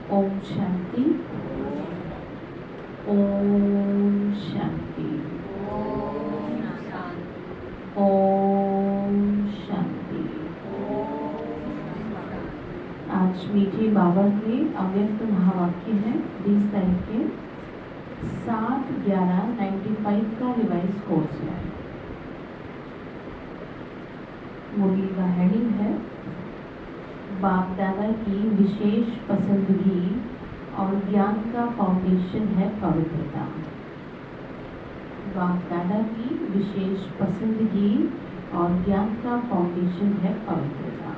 ओम शांति, ओम शांति, ओम शांति। आज मीठे बाबा के अव्यक्त महावाक्य हैं 20 तारीख के 7/11/95 का रिवाइज कोर्स है। मूवी का हेडिंग है बाप दादा की विशेष पसंदगी और ज्ञान का फाउंडेशन है पवित्रता। बाप दादा की विशेष पसंदगी और ज्ञान का फाउंडेशन है पवित्रता।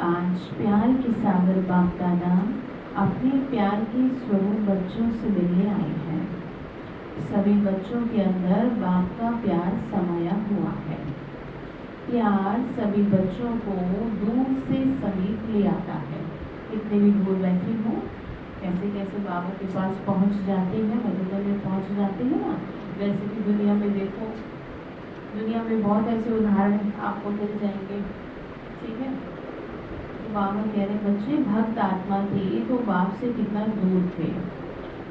आज प्यार के सागर बाप दादा अपने प्यार के स्वरूप बच्चों से मिलने आए हैं। सभी बच्चों के अंदर बाप का प्यार समाया हुआ है। प्यार सभी बच्चों को दूर से समीप ले आता है। कितने भी दूर बैठे हो, कैसे कैसे बाबा के पास पहुंच जाते हैं, मधुबन में पहुंच जाते हैं ना। वैसे भी दुनिया में देखो, दुनिया में बहुत ऐसे उदाहरण आपको मिल जाएंगे। ठीक है, तो बाबा कह रहे बच्चे भक्त आत्मा थे तो बाप से कितना दूर थे,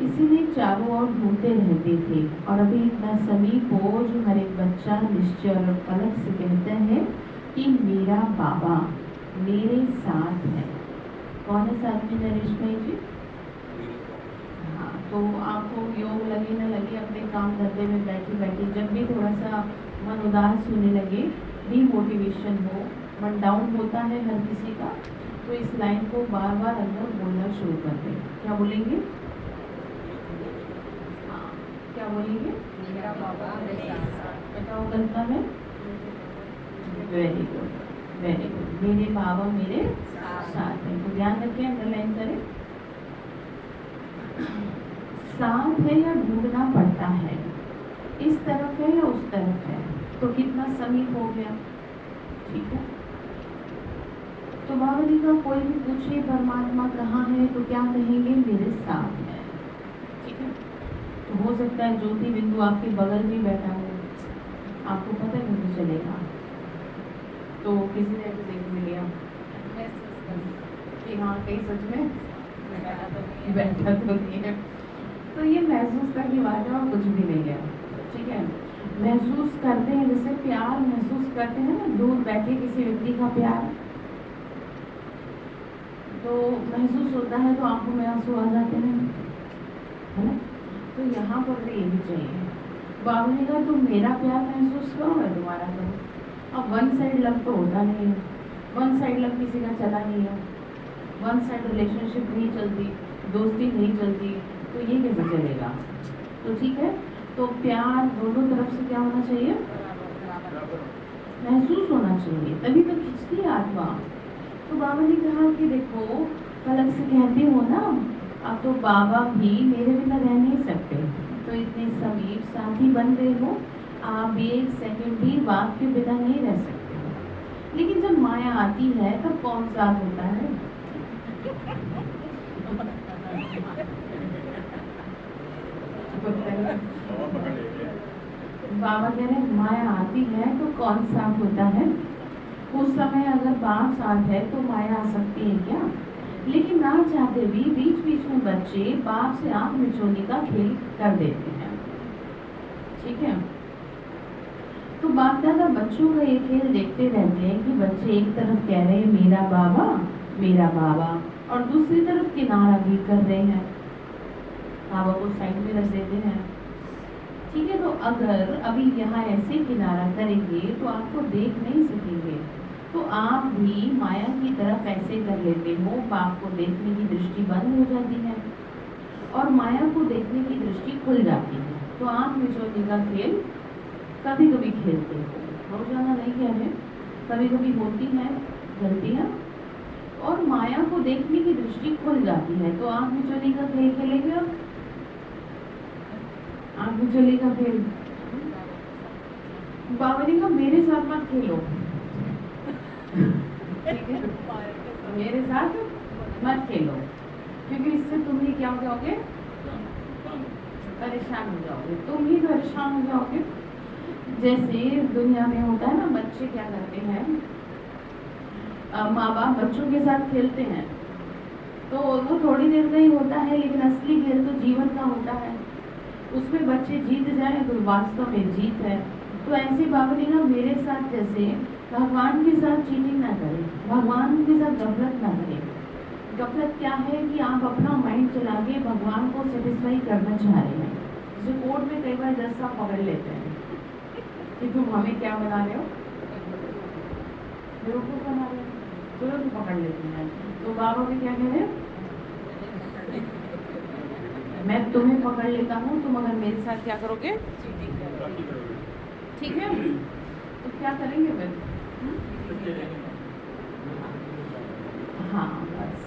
इसीलिए चारों ओर ढूंढते रहते थे। और अभी इतना समीप हो जो हर एक बच्चा निश्चय और पलक से कहता है कि मेरा बाबा मेरे साथ है। कौन है साथ में नरेश भाई जी? हाँ, तो आपको योग लगे ना लगे, अपने काम धंधे में बैठे बैठे जब भी थोड़ा सा मन उदास होने लगे, डीमोटिवेशन हो, मन डाउन होता है हर किसी का, तो इस लाइन को बार बार अंदर बोलना शुरू कर दें। क्या बोलेंगे? क्या बोलेंगे? मेरा बाबा मेरे साथ। बताओ कल्पना में। Very good, very good. मेरे बाबा मेरे साथ हैं। तो ध्यान रखें, अंडरलाइन करें। साथ है या ढूंढना पड़ता है, इस तरफ है या उस तरफ है, तो कितना समीप हो गया। ठीक है, तो बाबा जी का कोई भी पूछे परमात्मा कहाँ है तो क्या कहेंगे? मेरे साथ है। ठीक है, तो हो सकता है ज्योति बिंदु आपके बगल में बैठा हो, आपको पता नहीं चलेगा। तो किसी ने ऐसे देख लिया कि हाँ कहीं सच में बैठा तो नहीं है। तो ये महसूस करने वाला और कुछ भी नहीं है। ठीक है, महसूस करते हैं, जैसे प्यार महसूस करते हैं ना, दूर बैठे किसी व्यक्ति का प्यार तो महसूस होता है, तो आंखों में आंसू आ जाते हैं, है ना। तो यहाँ पर भी ये भी चाहिए। बाबा ने कहा तुम मेरा प्यार महसूस करो, मैं तुम्हारा करूँ। अब वन साइड लव तो होता नहीं है, वन साइड लव किसी का चला नहीं है, वन साइड रिलेशनशिप नहीं चलती, दोस्ती नहीं चलती, तो ये कैसे चलेगा? तो ठीक है, तो प्यार दोनों तरफ से क्या होना चाहिए? महसूस होना चाहिए, तभी तो खिंचती है आत्मा। तो बाबा ने कहा कि देखो पलक से कहती हो ना, अब तो बाबा भी मेरे बिना रह नहीं सकते, तो इतने समीप साथी बन गए हो, आप भी एक सेकंड भी बाप के बिना नहीं रह सकते। लेकिन जब माया आती है तब कौन साथ होता है? बाबा कह रहे माया आती है तो कौन साथ होता है? उस समय अगर बाप साथ है तो माया आ सकती है क्या? लेकिन ना चाहते भी बीच बीच में बच्चे बाप से आंख मिचोने का खेल कर देते हैं। ठीक है, तो बाप दादा बच्चों का ये खेल देखते रहते हैं कि बच्चे एक तरफ कह रहे हैं मेरा बाबा, और दूसरी तरफ किनारा भी कर रहे हैं, बाबा को साइड में रख देते हैं। ठीक है, तो अगर अभी यहाँ ऐसे किनारा करेंगे तो आपको देख नहीं सकेंगे, तो आप भी माया की तरफ ऐसे कर लेते हो, बाप को देखने की दृष्टि बंद हो जाती है और माया को देखने की दृष्टि खुल जाती है। तो आँख मिचोने का खेल कभी कभी खेलते हो, रोजाना नहीं कह रहे, कभी कभी होती है गलतियाँ, और माया को देखने की दृष्टि खुल जाती है, तो आँख मिचोने का खेल खेलेंगे। अब आँख मिचोने का खेल बाबा ने कहा मेरे साथ मत खेलो। ठीक है, मेरे साथ मत खेलो, क्योंकि इससे तुम ही क्या हो जाओगे? परेशान हो जाओगे, तुम ही परेशान हो जाओगे। जैसे दुनिया में होता है ना, बच्चे क्या करते हैं, माँ बाप बच्चों के साथ खेलते हैं, तो वो थोड़ी देर का ही होता है, लेकिन असली खेल तो जीवन का होता है। उसमें बच्चे जीत जाए तो वास्तव में जीत है। तो ऐसे बाबा ने कहा मेरे साथ जैसे भगवान के साथ चीटिंग ना करें, भगवान के साथ गफलत ना करें। गफलत क्या है कि आप अपना माइंड चला के भगवान को सेटिस्फाई करना चाह रहे हैं। जैसे कोर्ट में कई बार जज साहब पकड़ लेते हैं कि तुम हमें क्या बना रहे हो, बेवकूफ बना रहे हो, तुरंत पकड़ लेते हैं। तो बाबा भी क्या कह रहे हैं, मैं तुम्हें पकड़ लेता हूँ, तुम अगर मेरे साथ क्या करोगे, ठीक है, तो क्या करेंगे फिर? हाँ बस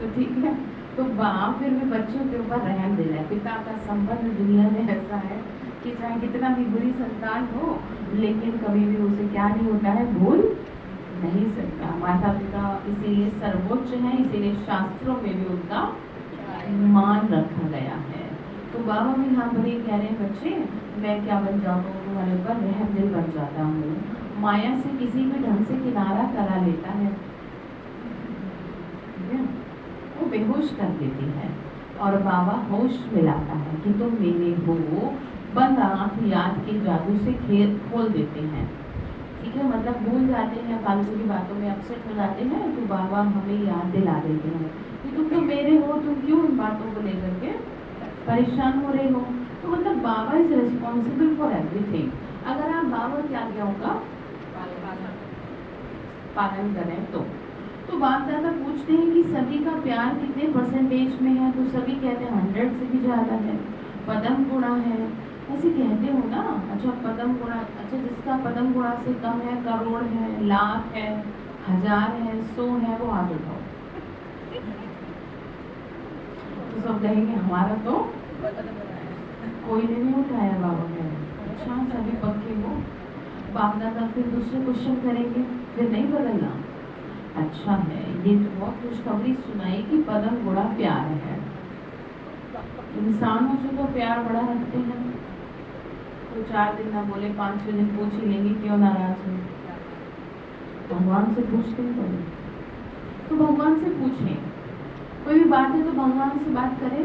तो ठीक है। तो बाप फिर भी बच्चों के ऊपर रहम दिला है। पिता का संबंध दुनिया में ऐसा है कि चाहे कितना भी बुरी संतान हो, लेकिन कभी भी उसे क्या नहीं होता है, भूल नहीं सकता। माता पिता इसीलिए सर्वोच्च है, इसीलिए शास्त्रों में भी उनका मान रखा गया है। तो बाबा भी यहाँ पर ये कह रहे हैं, बच्चे मैं क्या बन जाता हूँ, तुम्हारे ऊपर रहम दिल बन जाता हूँ। माया से किसी भी ढंग से किनारा करा लेता है, वो बेहोश कर देती है, और बाबा होश मिलाता है कि तुम मेरे हो। बंद आँख याद के जादू से खेल खोल देते हैं, ठीक है, मतलब भूल जाते हैं, फालतू की बातों में अपसेट हो जाते हैं, तो बाबा हमें याद दिला देते हैं कि तुम तो मेरे हो, तुम क्यों इन बातों को लेकर के परेशान हो रहे हो। तो मतलब बाबा इज रिस्पॉन्सिबल फॉर एवरीथिंग। अगर आप बाबा की आज्ञाओं का पालन करें तो बाप दादा पूछते हैं कि सभी का प्यार कितने परसेंटेज में है, तो सभी कहते हैं 100 से भी ज़्यादा है। पदम गुणा है, ऐसे कहते हो ना, अच्छा पदम गुणा, अच्छा जिसका पदम गुणा से कम है, करोड़ है, लाख है, 1000 है, 100 है, वो हाथ उठाओ। तो सब कहेंगे हमारा तो कोई ने नहीं उठाया। बाबा कह अच्छा सभी पक्के हो। बाप दादा फिर दूसरे क्वेश्चन करेंगे, फिर नहीं बदलना, अच्छा है, ये तो बहुत खुशखबरी सुनाई कि पदम गुणा प्यार है। इंसानों से तो प्यार बड़ा रखते हैं, तो 4 दिन ना बोले 5-6 दिन पूछ ही लेंगे क्यों नाराज है। भगवान से पूछते हैं बोले, तो भगवान से पूछें, कोई भी बात है तो भगवान से बात करें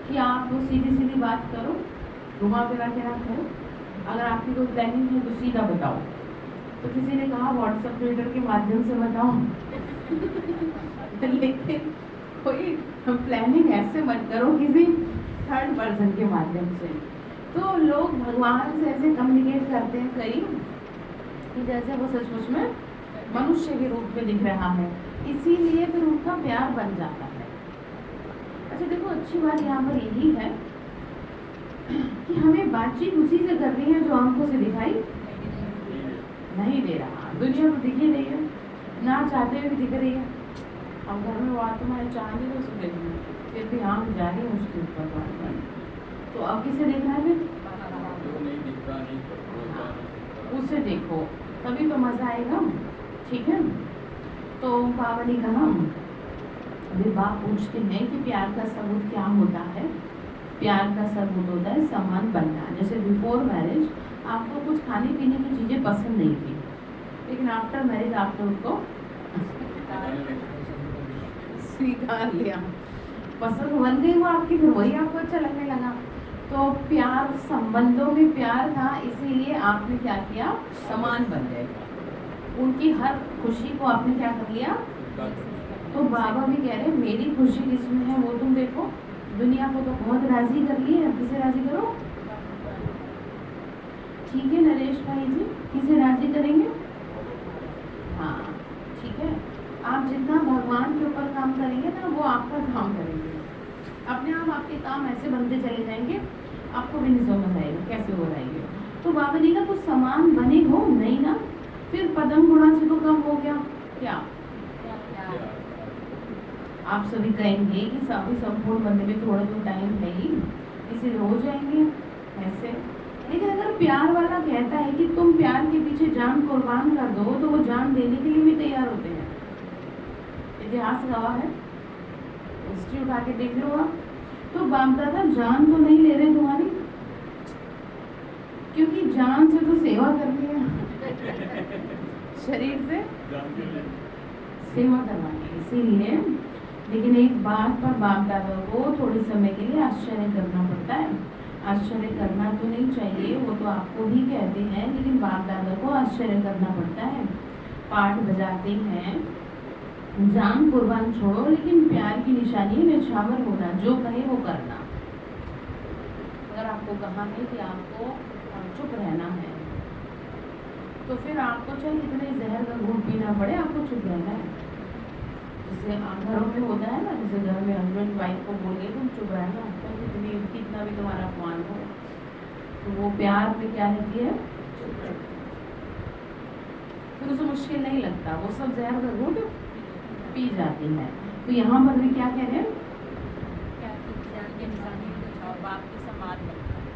कि आप सीधी सीधी बात करो, घुमा फिरा के ना करो। अगर आपकी कोई प्लानिंग है तो सीधा बताओ। तो किसी ने कहा व्हाट्सएप ट्विटर के माध्यम से बताओ लेकिन कोई प्लानिंग ऐसे मत करो किसी थर्ड पर्सन के माध्यम से। तो लोग भगवान से ऐसे कम्युनिकेट करते हैं कई कि जैसे वो सचमुच में मनुष्य के रूप में दिख रहा है, इसीलिए फिर उनका प्यार बन जाता है। अच्छा देखो, अच्छी बात यहाँ पर यही है कि हमें बातचीत उसी से करनी है जो आंखों से दिखाई नहीं दे रहा। दुनिया तो दिख ही रही है, ना चाहते हुए भी दिख रही है। अब घर में वो आत्मा है, चाह नहीं तो उसे देखना, फिर भी आँख जा रही है उसके ऊपर बार। तो अब किसे देखना है, उसे देखो, तभी तो मजा आएगा, ठीक है। तो बाबा ने कहा, अभी बाप पूछते हैं कि प्यार का सबूत क्या होता है। प्यार का सबूत होता है सम्मान बनना। जैसे बिफोर मैरिज आपको कुछ खाने पीने की चीज़ें पसंद नहीं थी, लेकिन आफ्टर मैरिज आपने उनको स्वीकार लिया, पसंद बन गई वो आपकी, फिर वही आपको अच्छा लगने लगा। तो प्यार, संबंधों में प्यार था, इसीलिए आपने क्या किया, समान बन गए, उनकी हर खुशी को आपने क्या कर लिया। तो बाबा भी कह रहे मेरी खुशी किसमें है वो तुम देखो। दुनिया को तो बहुत राजी कर लिए, अब किसे राजी करो, ठीक है नरेश भाई जी, किसे राजी करेंगे। हाँ ठीक है, आप जितना भगवान के ऊपर काम करेंगे ना, वो आपका काम करेंगे, अपने आप आपके काम ऐसे बनते चले जाएंगे, आपको भी नहीं समझ आएगा कैसे हो जाएंगे। तो बाबा जी का कुछ समान बने हो नहीं ना, फिर पदम गुणा से तो कम हो गया क्या। आप सभी कहेंगे कि सभी संपूर्ण बनने में थोड़ा तो टाइम है ही, इसे हो जाएंगे ऐसे। लेकिन अगर प्यार वाला कहता है कि तुम प्यार के पीछे जान कुर्बान कर दो, तो वो जान देने के लिए भी तैयार होते हैं। इतिहास गवाह है, हिस्ट्री उठा के देख लो आप। तो बाप दादा जान तो नहीं ले रहे तुम्हारी, क्योंकि जान से तो सेवा करनी है, शरीर से सेवा करवानी है। इसीलिए लेकिन एक बात पर बाप दादा को थोड़े समय के लिए आश्चर्य करना पड़ता है। आश्चर्य करना तो नहीं चाहिए, वो तो आपको भी कहते हैं, लेकिन बाप दादा को आश्चर्य करना पड़ता है। पाठ बजाते हैं, जान कुर्बान छोड़ो, लेकिन प्यार की निशानी निछावर होना, जो कहे वो करना। अगर आपको कहा है कि आपको चुप रहना है, तो फिर आपको चाहे कितने जहर का घूंट पीना पड़े, आपको चुप रहना है। जैसे घरों में होता है ना, जैसे घर में हस्बैंड वाइफ को बोले तुम चुप रहना, चाहे कितना भी तुम्हारा अपमान हो, तो वो प्यार में क्या रहती है, चुप रहना। फिर उसे मुश्किल नहीं लगता, वो सब जहर का घूंट पी जाती है। तो यहाँ पर भी क्या कह रहे हैं,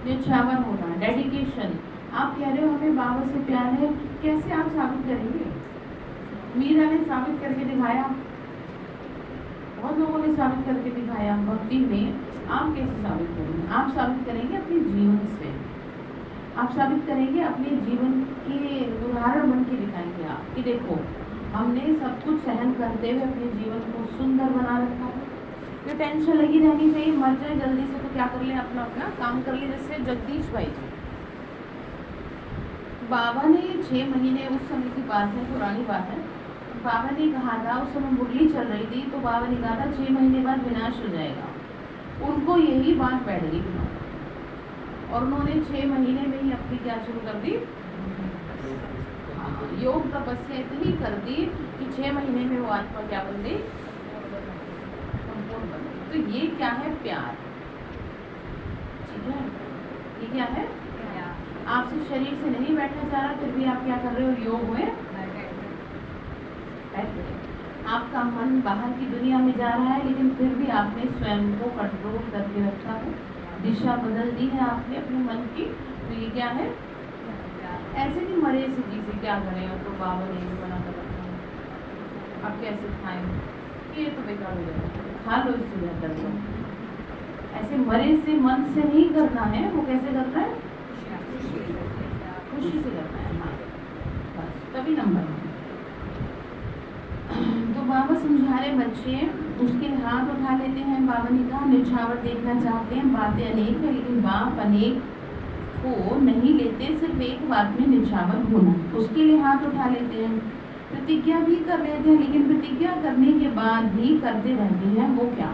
निछावर होना, डेडिकेशन। आप कह रहे हो हमें बाबा से प्यार है, कैसे आप साबित करेंगे? मीरा ने साबित करके दिखाया, बहुत लोगों ने साबित करके दिखाया भक्ति में। आप कैसे साबित करेंगे? आप साबित करेंगे अपने जीवन से, आप साबित करेंगे अपने जीवन के उदाहरण बन के दिखाएंगे आप कि देखो हमने सब कुछ सहन करते हुए अपने जीवन को सुंदर बना रखा है। ये टेंशन लगी रहनी चाहिए, मर जाए जल्दी से तो क्या कर ले, अपना अपना काम कर ले। जैसे जगदीश भाई जी, बाबा ने 6 महीने, उस समय की बात है, पुरानी बात है, बाबा ने कहा था, उस समय मुरली चल रही थी, तो बाबा ने कहा था 6 महीने बाद विनाश हो जाएगा। उनको यही बात बैठ गई और उन्होंने 6 महीने में ही अपनी क्या शुरू कर दी, योग तपस्या इतनी कर दी कि 6 महीने में वो आत्मा क्या बन गई, संपूर्ण बन गई। तो ये क्या है, प्यार। ठीक है, ये क्या है, आपसे शरीर से नहीं बैठा जा रहा, फिर भी आप क्या कर रहे हो, योग में आपका मन बाहर की दुनिया में जा रहा है, लेकिन फिर भी आपने स्वयं को कंट्रोल करके रखा है, दिशा बदल दी है आपने अपने मन की। तो ये क्या है, ऐसे नहीं मरे से चीजें क्या करें, और तो बाबा ने भी मना कर रखा है, आप कैसे खाएं, ये तो बेकार हो जाएगा, खा लो इससे बेहतर तो। ऐसे मरे से मन से नहीं करना है, वो कैसे करना है, खुशी से करना है। हाँ बस तभी नंबर है। तो बाबा समझा रहे बच्चे, उसके हाथ उठा लेते हैं। बाबा ने कहा निछावर देखना चाहते हैं, बातें अनेक है, लेकिन बाप अनेक को नहीं लेते, सिर्फ एक बात में निछावर होना, उसके लिए हाथ उठा लेते हैं। प्रतिज्ञा भी कर रहे थे, लेकिन प्रतिज्ञा करने के बाद भी करते रहते हैं, वो क्या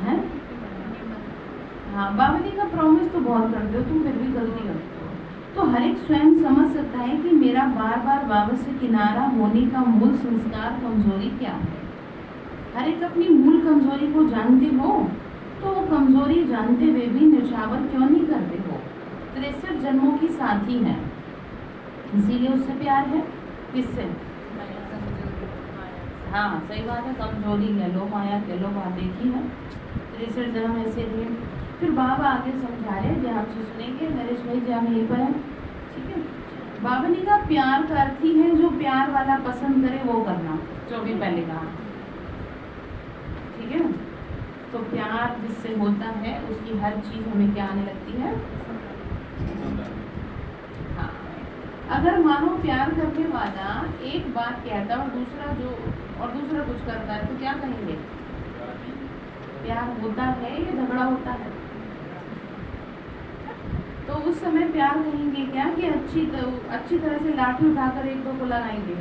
है? हाँ, बाबा जी का प्रॉमिस तो बहुत करते हो तुम, फिर भी गलती करते हो। तो हर एक स्वयं समझ सकता है कि मेरा बार बार बाबा से किनारा होने का मूल संस्कार कमजोरी क्या है। हर एक अपनी मूल कमजोरी को जानते हो, तो वो कमजोरी जानते हुए भी निछावर क्यों नहीं करते हो? 63 जन्मों की साथी है, इसीलिए उससे प्यार है। किससे? हाँ सही बात है, कमजोरी कह लो, माया कह लो, बात एक ही है। 63 जन्म ऐसे थे। फिर बाबा आगे समझा रहे, ध्यान से सुनेंगे, नरेश भाई जी हम यहीं पर हैं, ठीक है। बाबा ने कहा प्यार का अर्थ ही है जो प्यार वाला पसंद करे वो करना, जो भी पहले कहा, ठीक है। तो प्यार जिससे होता है उसकी हर चीज हमें क्या आने लगती है। हाँ, अगर मानो प्यार करने वाला एक बात कहता और दूसरा कुछ करता है, तो क्या कहेंगे, प्यार होता है या झगड़ा होता है? तो उस समय प्यार कहेंगे क्या कि अच्छी तरह से लाठी उठाकर एक दो को लगाएंगे।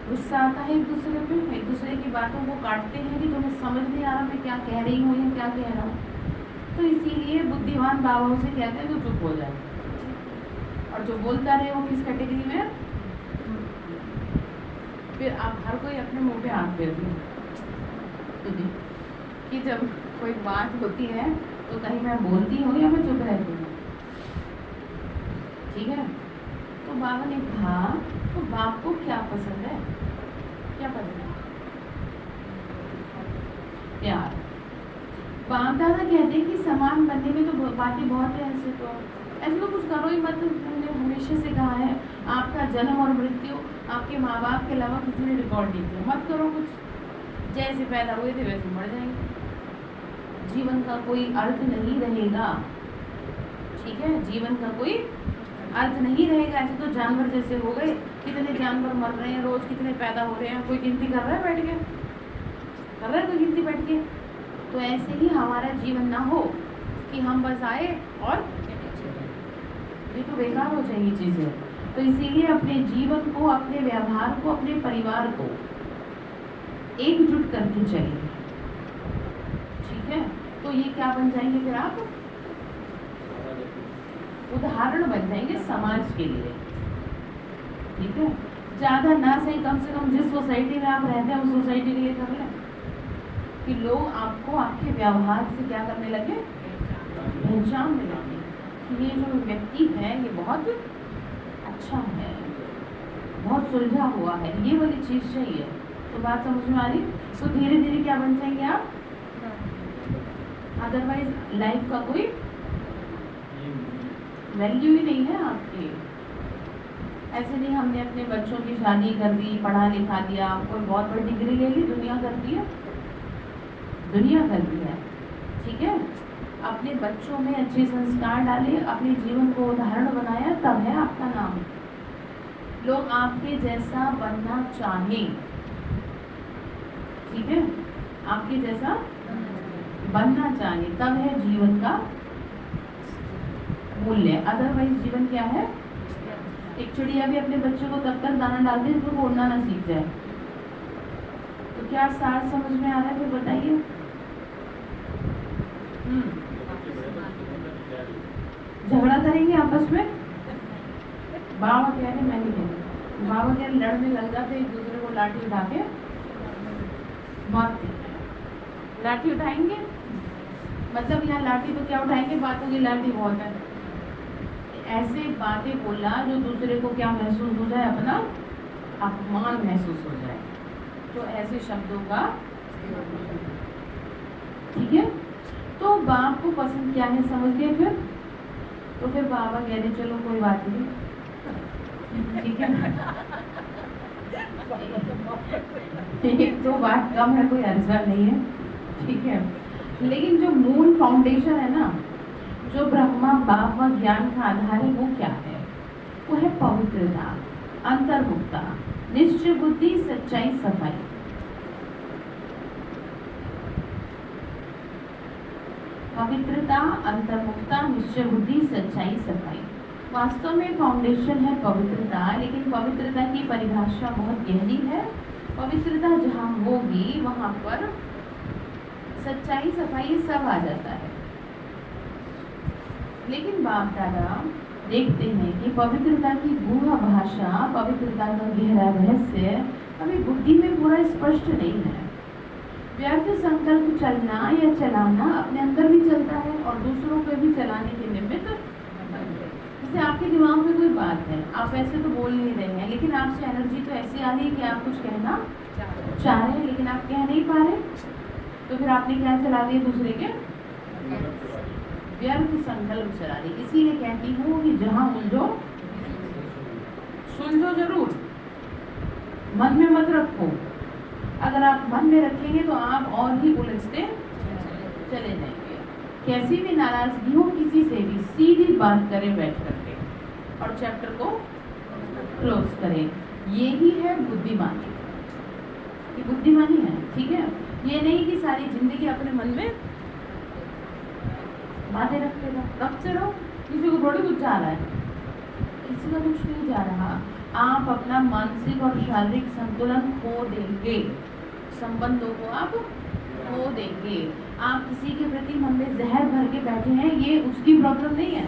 गुस्सा आता है एक दूसरे पे, एक दूसरे की बातों को काटते हैं कि तुम्हें समझ नहीं आ रहा मैं क्या कह रही हूँ या क्या कह रहा हूँ। तो इसीलिए बुद्धिमान बाबाओं से कहते हैं तो चुप हो जाए, और जो बोलता रहे वो किस कैटेगरी में। फिर आप हर कोई अपने मुंह पे हाथ फेर दें कि जब कोई बात होती है तो कहीं मैं बोलती हूँ या मैं चुप रहती हूँ, ठीक है। तो बाबा ने कहा तो बाप को क्या पसंद है, क्या पसंद है? प्यार। बाप दादा कहते हैं कि समान बनने में तो बातें बहुत है, ऐसे तो कुछ करो ही मत। मैंने हमेशा से कहा है आपका जन्म और मृत्यु आपके माँ बाप के अलावा किसी ने रिकॉर्ड नहीं किया, मत करो कुछ। जैसे पैदा हुए थे वैसे मर जाएंगे, जीवन का कोई अर्थ नहीं रहेगा, ठीक है। जीवन का कोई अर्थ नहीं रहेगा, ऐसे तो जानवर जैसे हो गए, कितने जानवर मर रहे हैं, रोज कितने पैदा हो रहे हैं, कोई गिनती कर रहा है बैठ के? कर रहा है कोई गिनती बैठ के? तो ऐसे ही हमारा जीवन ना हो कि हम बस आए और ये तो बेकार हो जाएंगी चीजें। तो इसीलिए अपने जीवन को, अपने व्यवहार को, अपने परिवार को एकजुट करके चलिए, ठीक है? तो ये क्या बन जाएंगे फिर आप? उदाहरण बन जाएंगे समाज के लिए, ठीक है? ज्यादा ना सही, कम से कम जिस सोसाइटी में आप रहते हैं उस सोसाइटी के लिए कर लें कि लोग आपको आपके व्यवहार से क्या करने लगे, पहचानने लगे कि ये जो व्यक्ति है ये बहुत अच्छा है, बहुत सुलझा हुआ है, ये वाली चीज चाहिए। तो बात समझ में आ रही? तो धीरे धीरे क्या बन जाएंगे आप? अदरवाइज लाइफ का कोई वैल्यू ही नहीं है आपकी। ऐसे नहीं हमने अपने बच्चों की शादी कर दी, पढ़ा लिखा दिया, कोई बहुत बड़ी डिग्री ले ली, दुनिया कर दी है, दुनिया कर दी है, ठीक है? अपने बच्चों में अच्छे संस्कार डाले, अपने जीवन को उदाहरण बनाया, तब है आपका नाम। लोग आपके जैसा बनना चाहें, ठीक है? आपके जैसा बनना चाहिए, तब है जीवन का मूल्य। अदरवाइज जीवन क्या है? एक चिड़िया भी अपने बच्चे को तब तक दाना डालती है जब वो उड़ना ना सीख जाए। तो क्या सार समझ में आ रहा है फिर बताइए? झगड़ा करेंगे आपस में? बाबा कह रहे, मैं नहीं कह रही, बाबा कह रहे लड़ने लग जाते, एक दूसरे को लाठी उठा के मारते। लाठी उठाएंगे मतलब यहाँ लाठी तो क्या उठाएंगे, बातों की लाठी बहुत है। ऐसे बातें बोलना जो दूसरे को क्या महसूस हो जाए, अपना अपमान महसूस हो जाए, तो ऐसे शब्दों का, ठीक है? तो बाप को पसंद क्या है समझ गए फिर? तो फिर बाबा कह रहे चलो कोई बात नहीं, ठीक है? एक तो बात कम है, कोई अर्जा नहीं है, ठीक है? लेकिन जो मूल फाउंडेशन है ना, जो ब्रह्मा बाप व ज्ञान का आधार है, वो क्या है? वो है पवित्रता, अंतर्मुक्ता, निश्चय बुद्धि, सच्चाई, सफाई। पवित्रता, अंतर्मुक्ता, निश्चय बुद्धि, सच्चाई, सफाई। वास्तव में फाउंडेशन है पवित्रता, लेकिन पवित्रता की परिभाषा बहुत गहरी है। पवित्रता जहाँ होगी वहाँ पर सच्चाई, सफाई सब आ जाता है। लेकिन बाप दादा देखते हैं कि पवित्रता की गूढ़ भाषा, पवित्रता का गहरा रहस्य अभी बुद्धि में पूरा स्पष्ट नहीं है। व्यर्थ संकल्प चलना या चलाना अपने अंदर भी चलता है और दूसरों को भी चलाने के निमित्त। जैसे आपके दिमाग में कोई बात है, आप ऐसे तो बोल नहीं रहे हैं, लेकिन आपसे एनर्जी तो ऐसी आ रही है कि आप कुछ कहना चाह रहे हैं, लेकिन आप कह नहीं पा रहे, तो फिर आपने क्या चला दिया, दूसरे के व्यर्थ संकल्प चला दी। इसीलिए कहती हूँ कि जहाँ उलझो सुलझो जरूर, मन में मत रखो। अगर आप मन में रखेंगे तो आप और भी उलझते चले जाएंगे। कैसी भी नाराजगी हो किसी से भी, सीधी बात करें बैठ करके और चैप्टर को क्लोज करें। यही है बुद्धिमानी, ये बुद्धिमानी है, ठीक है? ये नहीं कि सारी जिंदगी अपने मन में बातें रखते रहो, किसी को थोड़ी कुछ जा रहा है, किसी का कुछ नहीं जा रहा। आप अपना मानसिक और शारीरिक संतुलन खो देंगे, संबंधों को आप खो देंगे। आप किसी के प्रति मन में जहर भर के बैठे हैं, ये उसकी प्रॉब्लम नहीं है,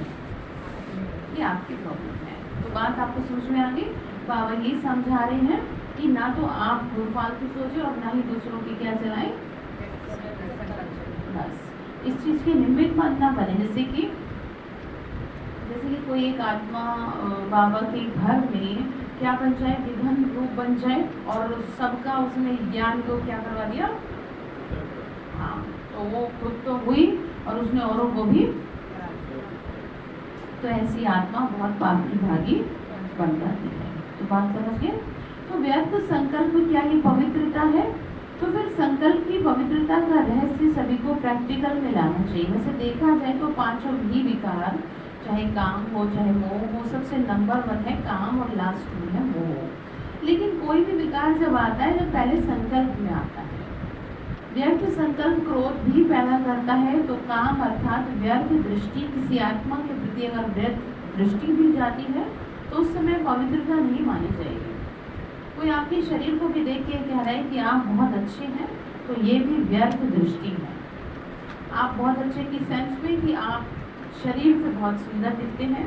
ये आपकी प्रॉब्लम है। तो बात आपको समझ में आ गई? बाबा ये समझा रहे हैं कि ना तो आप फालतू सोचे और ना ही दूसरों की क्या चलाएं, बस इस चीज के निमित्त मत ना बने। जैसे कि कोई एक आत्मा बाबा के घर में क्या बन जाए, विघन रूप बन जाए और सबका उसने ज्ञान को क्या करवा दिया, हाँ, तो वो खुद तो हुई और उसने औरों को भी, तो ऐसी आत्मा बहुत पाप की भागी बन जाती है। तो बात समझ गए? तो व्यर्थ संकल्प क्या ही पवित्रता है? तो फिर संकल्प की पवित्रता का रहस्य सभी को प्रैक्टिकल में लाना चाहिए। वैसे देखा जाए तो पांचों भी विकार चाहे काम हो चाहे मोह हो, सबसे नंबर 1 है काम और लास्ट में है मोह। लेकिन कोई भी विकार जब आता है, जब पहले संकल्प में आता है। व्यर्थ संकल्प क्रोध भी पैदा करता है। तो काम अर्थात व्यर्थ दृष्टि, किसी आत्मा के प्रति अगर व्यर्थ दृष्टि भी जाती है तो उस समय पवित्रता नहीं मानी जाएगी। कोई आपके शरीर को भी देख के कह रहा है कि आप बहुत अच्छे हैं, तो ये भी व्यर्थ दृष्टि है। आप बहुत अच्छे की सेंस में कि आप शरीर से बहुत सुंदर दिखते हैं,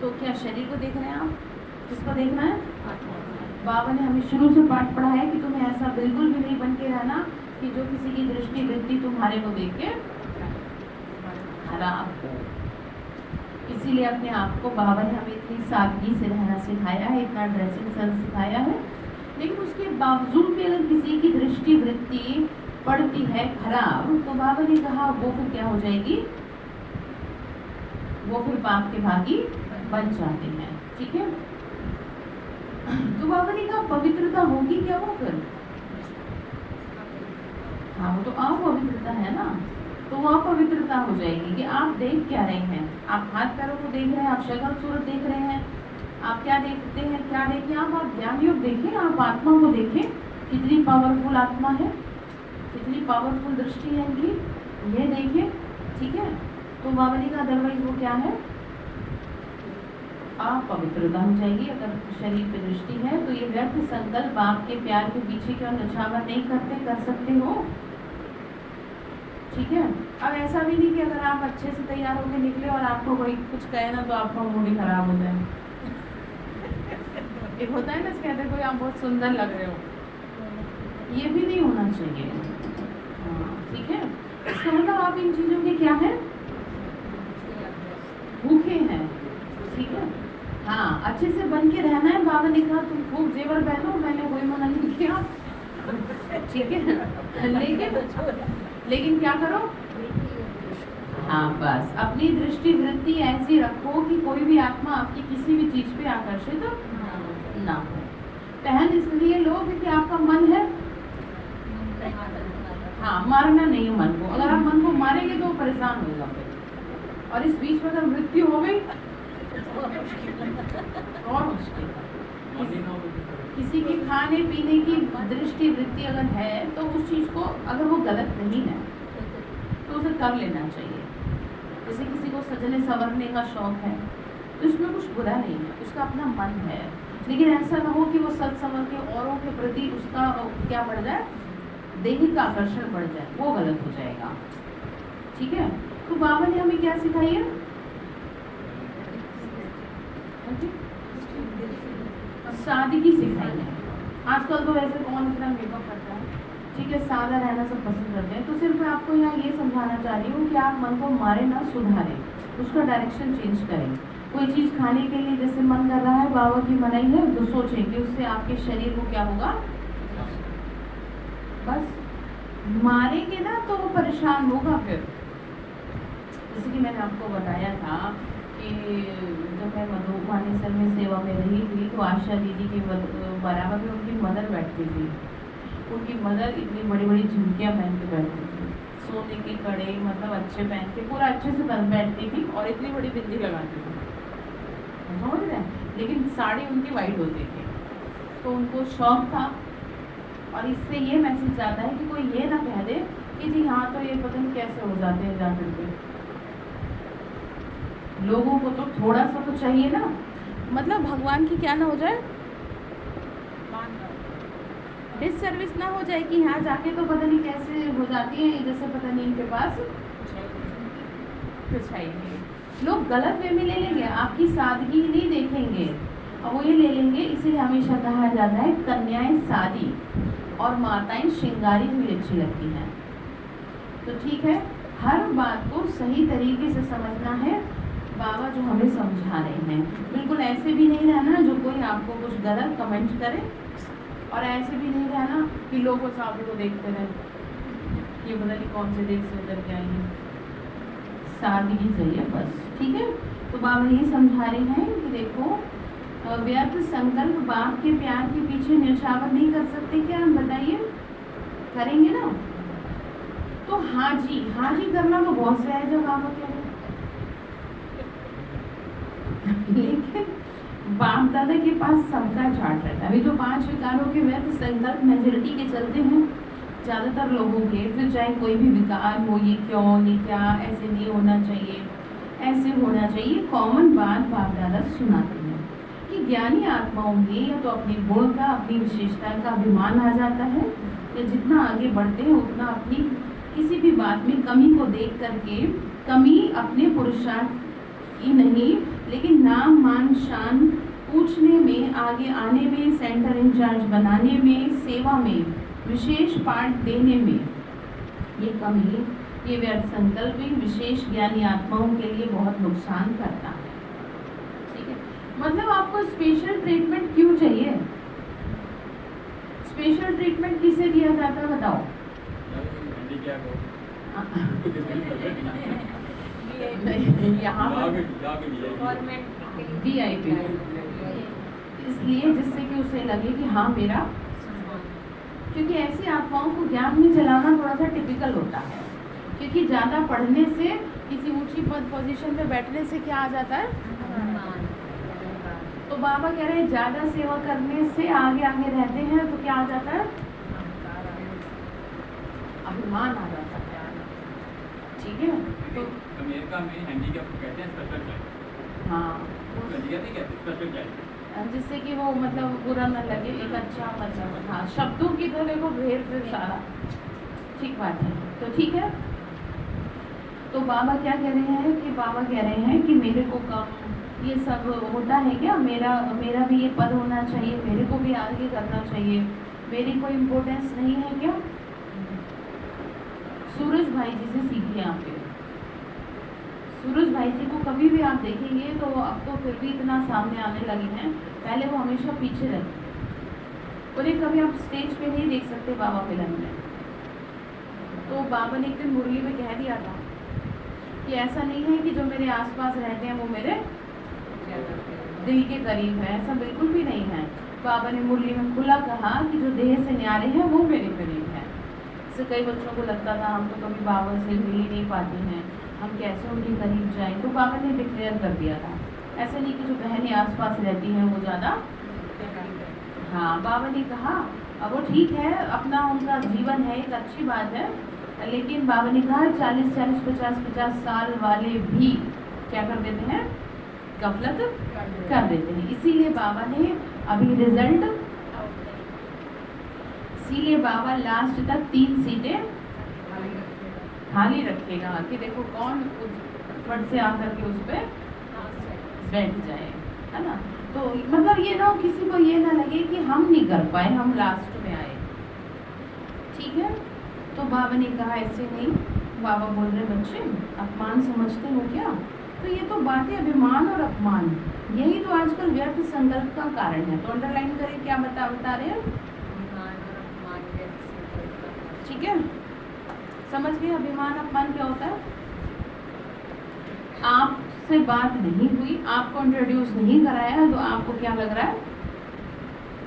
तो क्या शरीर को देख रहे हैं आप? किसको देखना है? बाबा ने हमें शुरू से पाठ पढ़ा है कि तुम्हें ऐसा बिल्कुल भी नहीं बन के रहना कि जो किसी की दृष्टि वृत्ति तुम्हारे को देख के खराब हो। इसीलिए अपने आप को बाबा ने हमें इतनी सादगी से रहना सिखाया है, इतना ड्रेसिंग सेंस सिखाया है। लेकिन उसके बावजूद भी अगर किसी की दृष्टि वृत्ति पड़ती है खराब, तो बाबा ने कहा वो फिर क्या हो जाएगी? वो फिर पाप के भागी बन जाते हैं। ठीक है, तो बाबा ने कहा पवित्रता होगी क्या वो फिर? हाँ, वो तो अपवित्रता है ना, तो वो अपवित्रता हो जाएगी कि आप देख क्या रहे हैं। आप हाथ पैरों को देख रहे हैं, आप शक्ल सूरत देख रहे हैं, आप क्या देखते हैं, क्या देखें आप ज्ञान योग देखें, आप आत्मा को देखें, कितनी पावरफुल आत्मा है, कितनी पावरफुल दृष्टि है इनकी, ये देखें। ठीक है, तो बाबा ने कहा अदरवाइज वो क्या है? अपवित्रता हो जाएगी। अगर शरीर पे दृष्टि है तो ये व्यर्थ संकल्प आपके प्यार के पीछे क्यों नछावर नहीं करते, कर सकते हो। ठीक है, अब ऐसा भी नहीं कि अगर आप अच्छे से तैयार होकर निकले और आपको कोई कुछ कहे ना तो आपका मूड ही खराब हो जाए। एक होता है ना, कहते हैं कोई आप बहुत सुंदर लग रहे हो, ये भी नहीं होना चाहिए। हाँ, ठीक है, इसका मतलब आप इन चीजों के क्या है? भूखे हैं। ठीक है, हाँ, अच्छे से बन के रहना है। बाबा ने कहा तुम खूब जेवर पहनो, मैंने कोई मना नहीं किया। ठीक है, लेकिन क्या करो? हाँ, बस अपनी दृष्टि वृत्ति ऐसी रखो कि कोई भी आत्मा आपकी किसी भी चीज पे आकर्षित ना हो। पहन इसलिए लो क्योंकि आपका मन है, हाँ, मारना नहीं है मन को। अगर आप मन को मारेंगे तो परेशान होगा फिर, और इस बीच में अगर मृत्यु हो गई और मुश्किल। किसी की खाने पीने की दृष्टि वृत्ति अगर है तो उस चीज को, अगर वो गलत नहीं है तो उसे कर लेना चाहिए। जैसे किसी को सजने संवरने का शौक है तो इसमें कुछ बुरा नहीं है, उसका अपना मन है। लेकिन ऐसा ना हो कि वो सज संवर के औरों के प्रति उसका क्या बढ़ जाए, दैहिक आकर्षण बढ़ जाए, वो गलत हो जाएगा। ठीक है, तो बाबा ने हमें क्या सिखाई है? सादगी सिखाई है। आजकल तो वैसे कौन इतना मेकअप करता है, ठीक है, सादा रहना सब पसंद करते हैं। तो सिर्फ मैं आपको यहाँ ये समझाना चाह रही हूँ कि आप मन को मारे ना, सुधारें, उसका डायरेक्शन चेंज करें। कोई चीज़ खाने के लिए जैसे मन कर रहा है, बाबा की मनाही है, तो सोचें कि उससे आपके शरीर को क्या होगा। बस मारेंगे ना तो वो परेशान होगा फिर। जैसे कि मैंने आपको बताया था कि जब मैं मधुमानेसर में सेवा में रही थी तो आशा दीदी की बराबर में उनकी मदर बैठती थी। उनकी मदर इतनी बड़ी बड़ी झुमकियाँ पहन के बैठती थी, सोने के कड़े, मतलब अच्छे पहन के पूरा अच्छे से बैठती थी, और इतनी बड़ी बिंदी लगाती थी, समझ रहे हैं। लेकिन साड़ी उनकी वाइट होती थी, तो उनको शौक था। और इससे ये मैसेज जाता है कि कोई ये ना कह दे कि जी हाँ तो ये पता नहीं कैसे हो जाते हैं जा करके। लोगों को तो थोड़ा सा तो चाहिए ना, मतलब भगवान की क्या ना हो जाए, डिससर्विस ना हो जाए कि यहाँ जाके तो पता नहीं कैसे हो जाती है, जैसे पता नहीं इनके पास कुछ है नहीं। लोग गलत वे में ले लेंगे, आपकी सादगी नहीं देखेंगे, और वो ये ले लेंगे। इसीलिए हमेशा कहा जाता है कन्याएं सादी और माताएं श्रृंगारी हुई अच्छी लगती हैं। तो ठीक है, हर बात को सही तरीके से समझना है। बाबा जो हमें समझा रहे हैं, बिल्कुल ऐसे भी नहीं रहना जो कोई आपको कुछ गलत कमेंट करे, और ऐसे भी नहीं रहना कि लोगों सामने को देखते रहे ये पता नहीं कौन से देश से उतर के आई है। सादगी चाहिए बस, ठीक है। तो बाबा ये समझा रहे हैं कि देखो व्यर्थ संकल्प बाप के प्यार के पीछे न्यौछावर नहीं कर सकते क्या, हम बताइए, करेंगे ना? तो हाँ जी करना तो बहुत सहज है। बाबा कह रहे लेकिन बाप दादा के पास सबका चार्ट रहता है। अभी तो 5 विकारों के व्यर्थ संकल्प मेजोरिटी के चलते हैं ज़्यादातर लोगों के, फिर चाहे कोई भी विकार हो, ये क्यों, ये क्या, ऐसे नहीं होना चाहिए, ऐसे होना चाहिए। कॉमन बात बाप दादा सुनाते हैं कि ज्ञानी आत्माओं में या तो अपने गुण का, अपनी विशेषता का अभिमान आ जाता है, या जितना आगे बढ़ते हैं उतना अपनी किसी भी बात में कमी को देख करके, कमी अपने पुरुषार्थ की नहीं लेकिन नाम मान शान पूछने में, आगे आने में, सेंटर इंचार्ज बनाने में, सेवा में, विशेष पाठ देने में, ये कमी, ये व्यर्थ संकल्प भी विशेष ज्ञानी आत्माओं के लिए बहुत नुकसान करता है। ठीक है, मतलब आपको स्पेशल ट्रीटमेंट क्यों चाहिए? स्पेशल ट्रीटमेंट किसे दिया जाता है बताओ? यहाँ VIP, इसलिए जिससे कि उसे लगे कि हाँ मेरा, क्योंकि ऐसी आत्माओं को ज्ञान में चलाना थोड़ा सा टिपिकल होता है, क्योंकि ज़्यादा पढ़ने से, किसी ऊंची पद पोजीशन पे बैठने से क्या आ जाता है? तो बाबा कह रहे हैं ज़्यादा सेवा करने से, आगे आगे रहते हैं तो क्या आ जाता है? अभिमान आ जाता है। ठीक है, तो अमेरिका में हैंडीकैप को कहते हैं स्पेशल चाइल्ड। हाँ, जिससे कि वो मतलब बुरा न लगे, एक अच्छा मतलब, हाँ शब्दों की तो देखो ढेर फिर सारा, ठीक बात है। तो ठीक है, तो बाबा क्या कह रहे हैं कि बाबा कह रहे हैं कि मेरे को कम ये सब होता है क्या, मेरा भी ये पद होना चाहिए, मेरे को भी आगे करना चाहिए, मेरी कोई इम्पोर्टेंस नहीं है क्या? सूरज भाई जी से सीखिए आप। सूरज भाई जी को कभी भी आप देखेंगे तो अब तो फिर भी इतना सामने आने लगे हैं, पहले वो हमेशा पीछे रहते, उन्हें कभी आप स्टेज पे नहीं देख सकते बाबा फिल्म में। तो बाबा ने एक दिन मुरली में कह दिया था कि ऐसा नहीं है कि जो मेरे आसपास रहते हैं वो मेरे दिल के करीब है, ऐसा बिल्कुल भी नहीं है। बाबा ने मुरली में खुला कहा कि जो देह से न्यारे हैं वो मेरे करीब है। इससे कई बच्चों को लगता था हम तो कभी बाबा से मिल ही नहीं पाते हैं, हम कैसे उनके करीब जाएं, तो बाबा ने डिक्लेयर कर दिया था, ऐसा नहीं कि जो बहनें आसपास रहती हैं वो ज़्यादा, हाँ बाबा ने कहा अब वो ठीक है, अपना उनका जीवन है, एक अच्छी बात है, लेकिन बाबा ने कहा 40-40, 50-50 साल वाले भी क्या कर देते हैं, गफलत कर देते हैं। इसीलिए बाबा ने अभी रिजल्ट, इसीलिए बाबा लास्ट तक 3 सीटें खाली रखेगा कि देखो कौन फट से आकर के उस पर बैठ जाए, है ना। तो मतलब ये ना किसी को ये ना लगे कि हम नहीं कर पाए, हम लास्ट में आए। ठीक है, तो बाबा ने कहा ऐसे नहीं, बाबा बोल रहे बच्चे अपमान समझते हो क्या? तो ये तो बातें अभिमान और अपमान, यही तो आजकल व्यर्थ संकल्प का कारण है। तो अंडरलाइन करें क्या बता रहे हैं, ठीक है, समझ गए अभिमान अपमान क्या होता है? आपसे बात नहीं हुई, आपको इंट्रोड्यूस नहीं कराया, तो आपको क्या लग रहा है?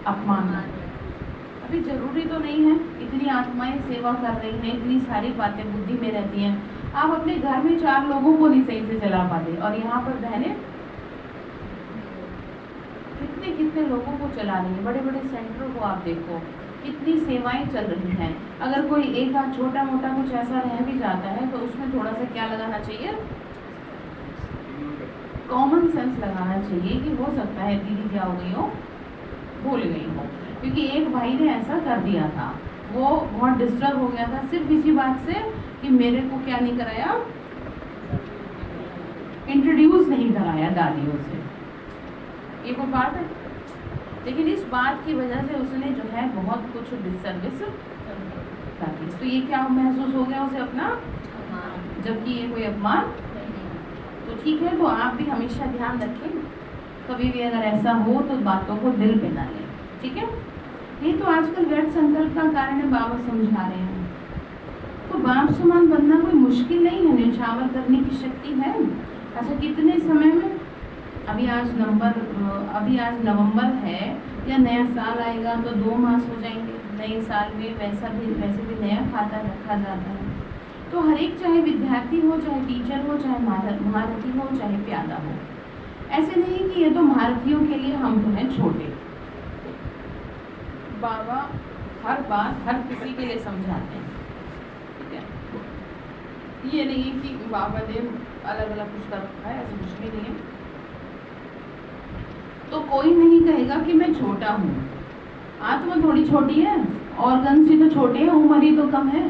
अपमान। अभी जरूरी तो नहीं है, इतनी आत्माएं सेवा कर रही हैं, इतनी सारी बातें बुद्धि में रहती हैं, आप अपने घर में 4 लोगों को नहीं सही से चला पाते, और यहाँ पर बहनें कितने कितने लोगों को चला रही हैं। बड़े बड़े सेंटरों को आप देखो, कितनी सेवाएं चल रही हैं। अगर कोई एक आध छोटा मोटा कुछ ऐसा रह भी जाता है तो उसमें थोड़ा सा क्या लगाना चाहिए, कॉमन सेंस लगाना चाहिए कि हो सकता है दीदी क्या हो गई हो, भूल गई हो। क्योंकि एक भाई ने ऐसा कर दिया था, वो बहुत डिस्टर्ब हो गया था सिर्फ इसी बात से कि मेरे को क्या नहीं कराया, इंट्रोड्यूस नहीं कराया दादियों से। ये कोई बात है? लेकिन इस बात की वजह से उसने जो है बहुत कुछ डिसर्विस कर दी। तो ये क्या महसूस हो गया उसे अपना, जबकि ये कोई अपमान। तो ठीक है, तो आप भी हमेशा ध्यान रखें, कभी भी अगर ऐसा हो तो बातों को दिल पे ना लें, ठीक है। ये तो आजकल व्यर्थ संकल्प का कारण है, बाबा समझा रहे हैं। तो बाप समान बनना कोई मुश्किल नहीं है, निछावर करने की शक्ति है। अच्छा, कितने समय में, अभी आज नवंबर है, या नया साल आएगा तो 2 मास हो जाएंगे, नए साल में वैसे भी नया खाता रखा जाता है। तो हर एक, चाहे विद्यार्थी हो, चाहे टीचर हो, चाहे महारथी हो, चाहे प्यादा हो, ऐसे नहीं कि ये तो भारतीयों के लिए, हम तो हैं छोटे। बाबा हर बात हर किसी के लिए समझाते हैं, ठीक है। ये नहीं है कि बाबा ने अलग अलग कुछ कर रखा है, ऐसा कुछ भी नहीं है। तो कोई नहीं कहेगा कि मैं छोटा हूँ। आत्मा थोड़ी छोटी है, ऑर्गन्स भी तो छोटे हैं, उम्र ही तो कम है।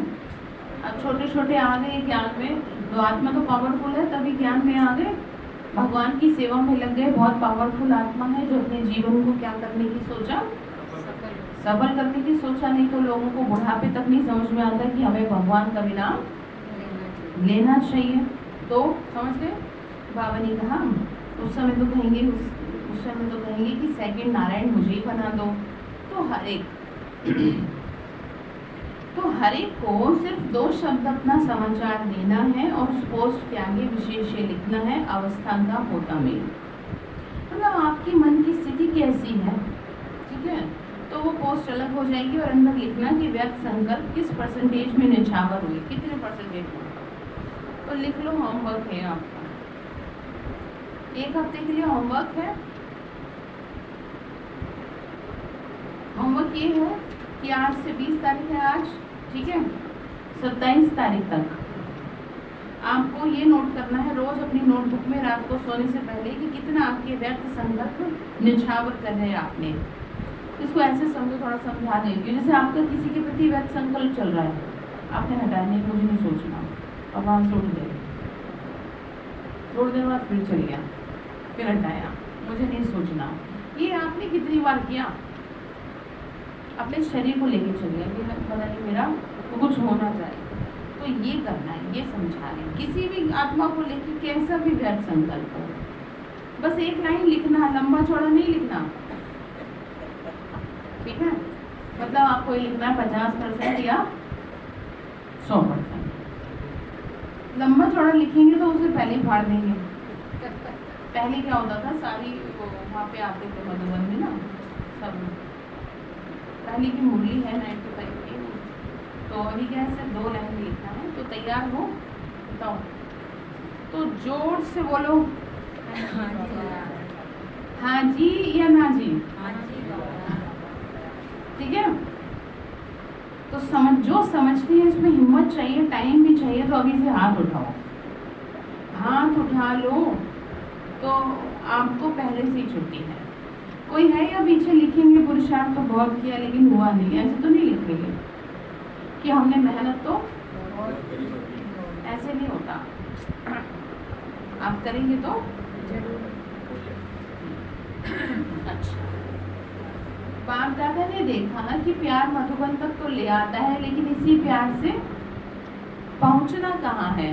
अब छोटे छोटे आ गए ज्ञान में, तो आत्मा तो पावरफुल है, तभी ज्ञान में आ गए, भगवान की सेवा में लग गए। बहुत पावरफुल आत्मा है जो अपने जीवन को क्या करने की सोचा, सफल करने की सोचा। नहीं तो लोगों को बुढ़ापे तक नहीं समझ में आता कि हमें भगवान का भी नाम लेना चाहिए। तो समझ गए, बाबा ने कहा उस समय तो कहेंगे उस समय तो कहेंगे कि सेकंड नारायण मुझे ही बना दो। तो हर एक को सिर्फ 2 शब्द अपना समाचार देना है और उस पोस्ट के आगे विशेष ये लिखना है, अवस्था का होता मेल। मतलब आपकी मन की स्थिति कैसी है, ठीक है। तो वो पोस्ट अलग हो जाएगी और अंदर लिखना कि व्यक्त संकल्प किस परसेंटेज में निछावर हुई, कितने परसेंटेज में। तो लिख लो, होमवर्क है आपका, 1 हफ्ते के लिए होमवर्क है। होमवर्क ये है कि आज से 20 तारीख है आज, ठीक है, 27 तारीख तक आपको ये नोट करना है रोज अपनी नोटबुक में रात को सोने से पहले कि कितना आपके व्यक्त संकल्प निछावर कर रहे हैं आपने। इसको ऐसे समझो, थोड़ा समझा देंगे। जैसे आपका किसी के प्रति व्यक्त संकल्प चल रहा है, आपने हटाया नहीं, मुझे नहीं सोचना, और वहाँ से उठ गए, थोड़ी देर बाद फिर चल गया, फिर हटाया, मुझे नहीं सोचना। ये आपने कितनी बार किया? अपने शरीर को लेके चल गया कि पता नहीं मेरा कुछ होना चाहिए। तो ये करना है, ये समझा रहे हैं। किसी भी आत्मा को लेके कैसा भी व्यर्थ संकल्प हो, बस 1 लाइन लिखना, लंबा चौड़ा नहीं लिखना, ठीक है। मतलब आपको ये लिखना है 50% या 100%। लंबा चौड़ा लिखेंगे तो उसे पहले ही फाड़ देंगे। पहले क्या होता था, सारी वहाँ पे आते थे मधुबन में ना, सब पहले की मुरली है 95 की, तो अभी क्या है, सिर्फ 2 लाइन लिखना है। तो तैयार हो, बताओ, तो जोर से बोलो, हाँ जी या ना जी, ठीक है। तो जो समझती है इसमें हिम्मत चाहिए, टाइम भी चाहिए। तो अभी से हाथ उठाओ, हाथ उठा लो, तो आपको पहले से ही छुट्टी है। कोई है या पीछे लिखेंगे पुरुषार्थ तो बहुत किया लेकिन हुआ नहीं, ऐसे तो नहीं लिखेंगे कि हमने मेहनत तो, ऐसे नहीं होता। आप करेंगे तो जरूर। अच्छा, बाप दादा ने देखा कि प्यार मधुबन तक तो ले आता है, लेकिन इसी प्यार से पहुंचना कहाँ है।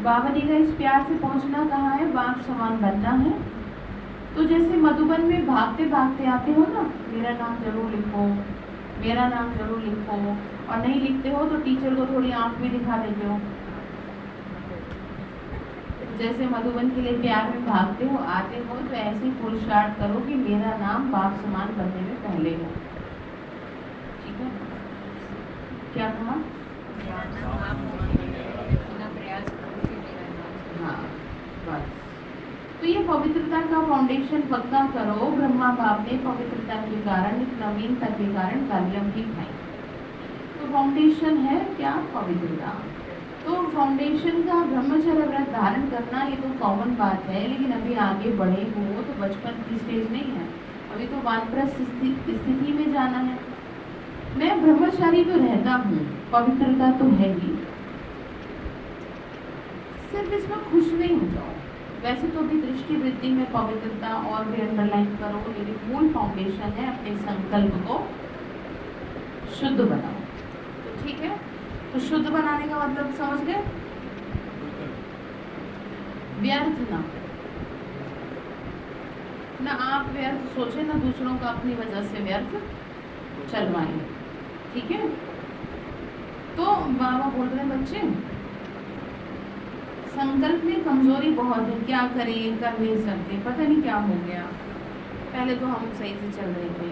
बाबा ने कहा इस प्यार से पहुंचना कहाँ है, बाप समान बनना है। तो जैसे मधुबन में भागते भागते आते हो ना, मेरा नाम जरूर लिखो, मेरा नाम जरूर लिखो, और नहीं लिखते हो तो टीचर को थोड़ी आंख भी दिखा देते हो। जैसे मधुबन के लिए प्यार में भागते हो, आते हो, तो ऐसे पुरुषार्थ करो कि मेरा नाम बाप समान बनने में पहले हो, ठीक है। क्या कहा? हाँ, बस। तो ये पवित्रता का फाउंडेशन पक्का करो। ब्रह्मा बाप ने पवित्रता के कारण, एक नवीनता के कारण कार्यम की खाई। तो फाउंडेशन है क्या? पवित्रता। तो फाउंडेशन का ब्रह्मचर्य व्रत धारण करना ये तो कॉमन बात है, लेकिन अभी आगे बढ़े हो तो बचपन की स्टेज नहीं है, अभी तो वानप्रस्थ स्थिति में जाना है। मैं ब्रह्मचारी तो रहता हूँ, पवित्रता तो है ही, सिर्फ इसमें खुश नहीं हो जाओ। वैसे तो भी दृष्टि वृद्धि में पवित्रता और भी अंडरलाइन करो, लेकिन मूल फाउंडेशन है अपने संकल्प को शुद्ध बनाओ। तो ठीक है, तो शुद्ध बनाने का मतलब समझ गए? व्यर्थ ना आप व्यर्थ सोचे, ना दूसरों का अपनी वजह से व्यर्थ चलवाएं, ठीक है। तो बाबा बोल रहे हैं बच्चे, संकल्प में कमजोरी बहुत है, क्या करें, कर नहीं सकते, पता नहीं क्या हो गया। पहले तो हम सही से चल रहे थे,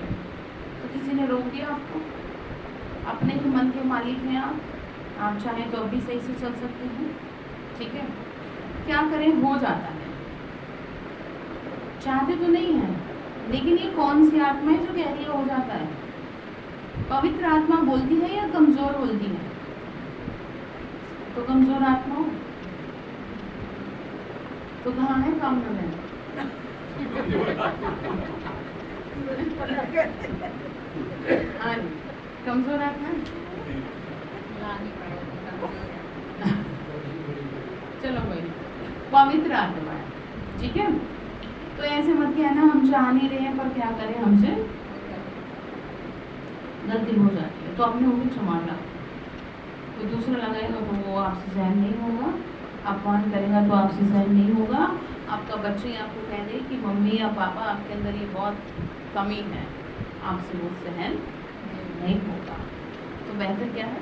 तो किसी ने रोक दिया आपको? अपने ही मन के मालिक हैं आप चाहें तो अभी सही से चल सकते हैं, ठीक है। क्या करें, हो जाता है, चाहते तो नहीं है, लेकिन ये कौन सी आत्मा है जो कह रही हो जाता है? पवित्र आत्मा बोलती है या कमजोर बोलती है? तो कमजोर आत्मा हो तो कहाँ है काम में? हाँ, कमजोर आत्मा है। चलो भाई, पवित्र आत्मा है, ठीक है। तो ऐसे मत कहना हम चाह नहीं रहे हैं, पर क्या करें, हमसे गलती हो जाती है, तो अपने ऊपर संभालना। कोई दूसरा लगाएगा तो वो आपसे सहन नहीं होगा, अपमान करेगा तो आपसे सहन नहीं होगा। आपका बच्चे आपको कह दे कि मम्मी या पापा आपके अंदर ये बहुत कमी है, आपसे वो सहन नहीं होगा। तो बेहतर क्या है?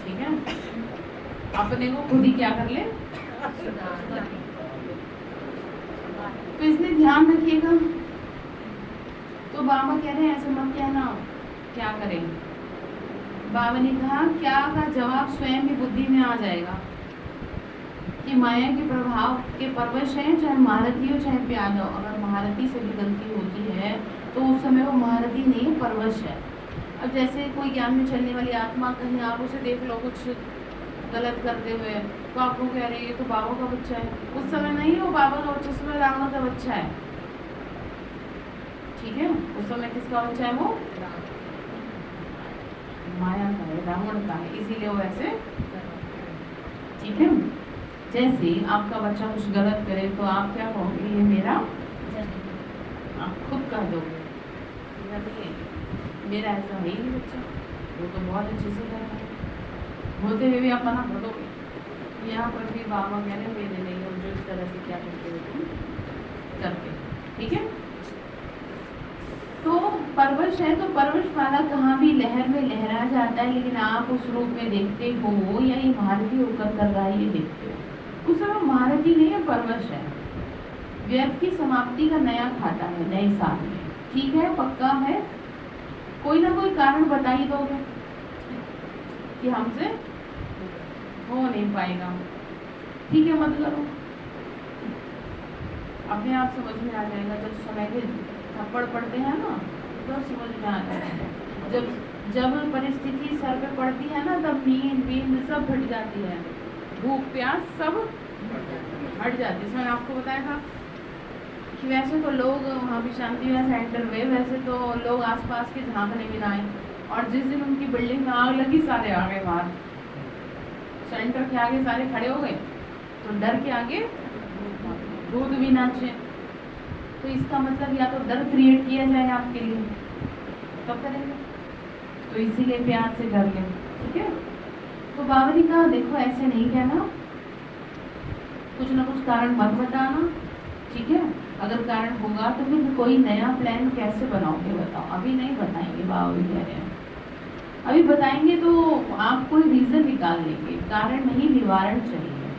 ठीक है, अपने को खुद ही क्या कर ले। तो इसलिए ध्यान रखिएगा। तो बाबा कह रहे हैं ऐसे मत कहना, क्या करें? बाबा ने कहा क्या का जवाब स्वयं ही बुद्धि में आ जाएगा कि माया के प्रभाव के परवश है, चाहे महारथी हो चाहे प्यादा हो। अगर महारथी से भी गलती होती है तो उस समय वो महारथी नहीं है, परवश है। अब जैसे कोई ज्ञान में चलने वाली आत्मा, कहीं आप उसे देख लो कुछ गलत करते हुए, तो आपको कह रहे हैं ये तो बाबा का बच्चा है। उस समय नहीं वो बाबा का बच्चा, उस समय रावण का बच्चा है, ठीक है। उस समय किसका बच्चा है? वो माया का है, रावण का है, इसीलिए वो ऐसे, ठीक है। जैसे आपका बच्चा कुछ गलत करे तो आप क्या कहोगे? ये मेरा, आप खुद कह दोगे मेरा ऐसा है ही नहीं बच्चा, वो तो बहुत अच्छे से कर रहा है, होते हुए भी आप मना कर दोगे। यहाँ पर भी बाबा कह रहे मेरे नहीं, और जो इस तरह से क्या करते हो तुम करते, ठीक है। तो परवश है, तो परवश वाला कहाँ भी लहर में लहरा जाता है, लेकिन आप उस रूप में देखते हो या ये महारथी होकर कर रहा है ये देखते हो। उस समय महारथी नहीं है, परवश है। व्यर्थ की समाप्ति का नया खाता है नए साल में, ठीक है, पक्का है। कोई ना कोई कारण बता ही दोगे कि हमसे हो नहीं पाएगा, ठीक है, मत करो, अपने आप समझ में आ जाएगा। जब समय के थप्पड़ पड़ते हैं ना तो समझ में आ जाएगा। जब परिस्थिति सर पे पड़ती है ना, तब नींद सब हट जाती है, भूख प्यास सब हट जाती है। मैंने आपको बताया था कि वैसे तो लोग वहाँ भी शांति विहार सेंटर में, वैसे तो लोग आसपास के झांकने भी ना आए, और जिस दिन उनकी बिल्डिंग में आग लगी सारे आ गए बाहर, सेंटर के आगे सारे खड़े हो गए, तो डर के आगे दूध भी नाचे। तो इसका मतलब या तो डर क्रिएट किया जाए आपके लिए, तब करेंगे, तो इसीलिए प्यार से कर लें, ठीक है। तो बाबा ने कहा देखो ऐसे नहीं कहना, कुछ ना कुछ कारण मत बताना, ठीक है। अगर कारण होगा तो फिर कोई नया प्लान कैसे बनाओगे बताओ, अभी नहीं बताएंगे, बाबा भी कह रहे हैं। अभी बताएंगे तो आप कोई रीजन निकाल लेंगे, कारण नहीं, निवारण चाहिए।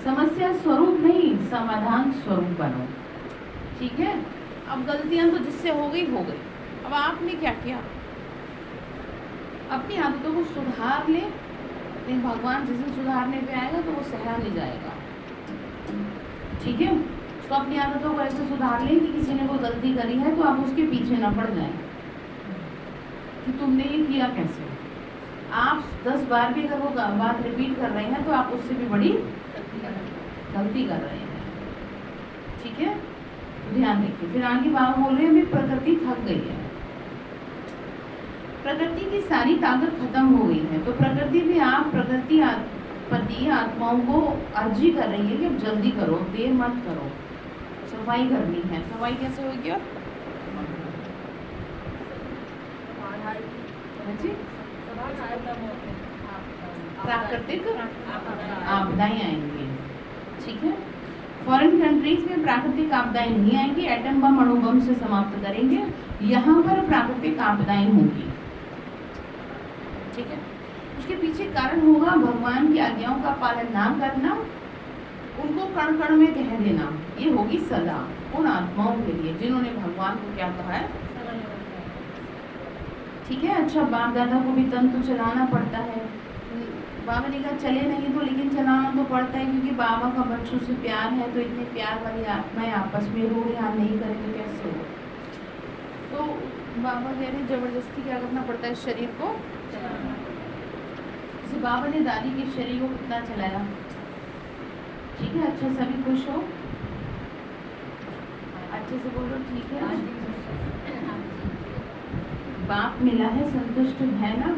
समस्या स्वरूप नहीं, समाधान स्वरूप बनो, ठीक है। अब गलतियां तो जिससे हो गई, अब आपने क्या किया, अपनी आदतों को सुधार ले, लेकिन भगवान जिस दिन सुधारने पे आएगा तो वो सहा नहीं जाएगा, ठीक है। तो अपनी आदतों को ऐसे सुधार लें कि किसी ने कोई गलती करी है तो आप उसके पीछे न पड़ जाएं कि तुमने ये किया कैसे। आप 10 बार भी अगर वो बात रिपीट कर रहे हैं तो आप उससे भी बड़ी गलती कर रहे हैं, ठीक है। तो ध्यान रखिए। फिर आगे बाबा बोल रहे हैं प्रकृति थक गई है, प्रकृति की सारी ताकत खत्म हो गई है, तो प्रकृति भी आप प्रकृति पति आत्माओं को अर्जी कर रही है कि अब जल्दी करो, देर मत करो, सफाई करनी है। सफाई कैसे होगी? और प्राकृतिक आपदाएं आएंगी, ठीक है। फॉरेन कंट्रीज में प्राकृतिक आपदाएं नहीं आएंगी, एटम बम अणु बम से समाप्त करेंगे, यहाँ पर प्राकृतिक आपदाएं होंगी, ठीक है। उसके पीछे कारण होगा भगवान की आज्ञाओं का पालन ना करना, उनको कण कण में कह देना, ये होगी सजा उन आत्माओं के लिए जिन्होंने भगवान को क्या कहा है, ठीक है। अच्छा, बाप दादा को भी तंत्र चलाना पड़ता है, बाबा ने कहा चले नहीं तो लेकिन चलाना तो पड़ता है, क्योंकि बाबा का बच्चों से प्यार है, तो इतने प्यार वाली आत्माएं आपस में रो यहाँ नहीं करें तो कैसे हो। तो बाबा कह रहे जबरदस्ती क्या करना पड़ता है, शरीर को चलाना। जैसे बाबा ने दादी के शरीर को कितना चलाया, ठीक है। अच्छा सभी खुश हो, अच्छे से बोलो, ठीक है। बाप मिला है, संतुष्ट है ना,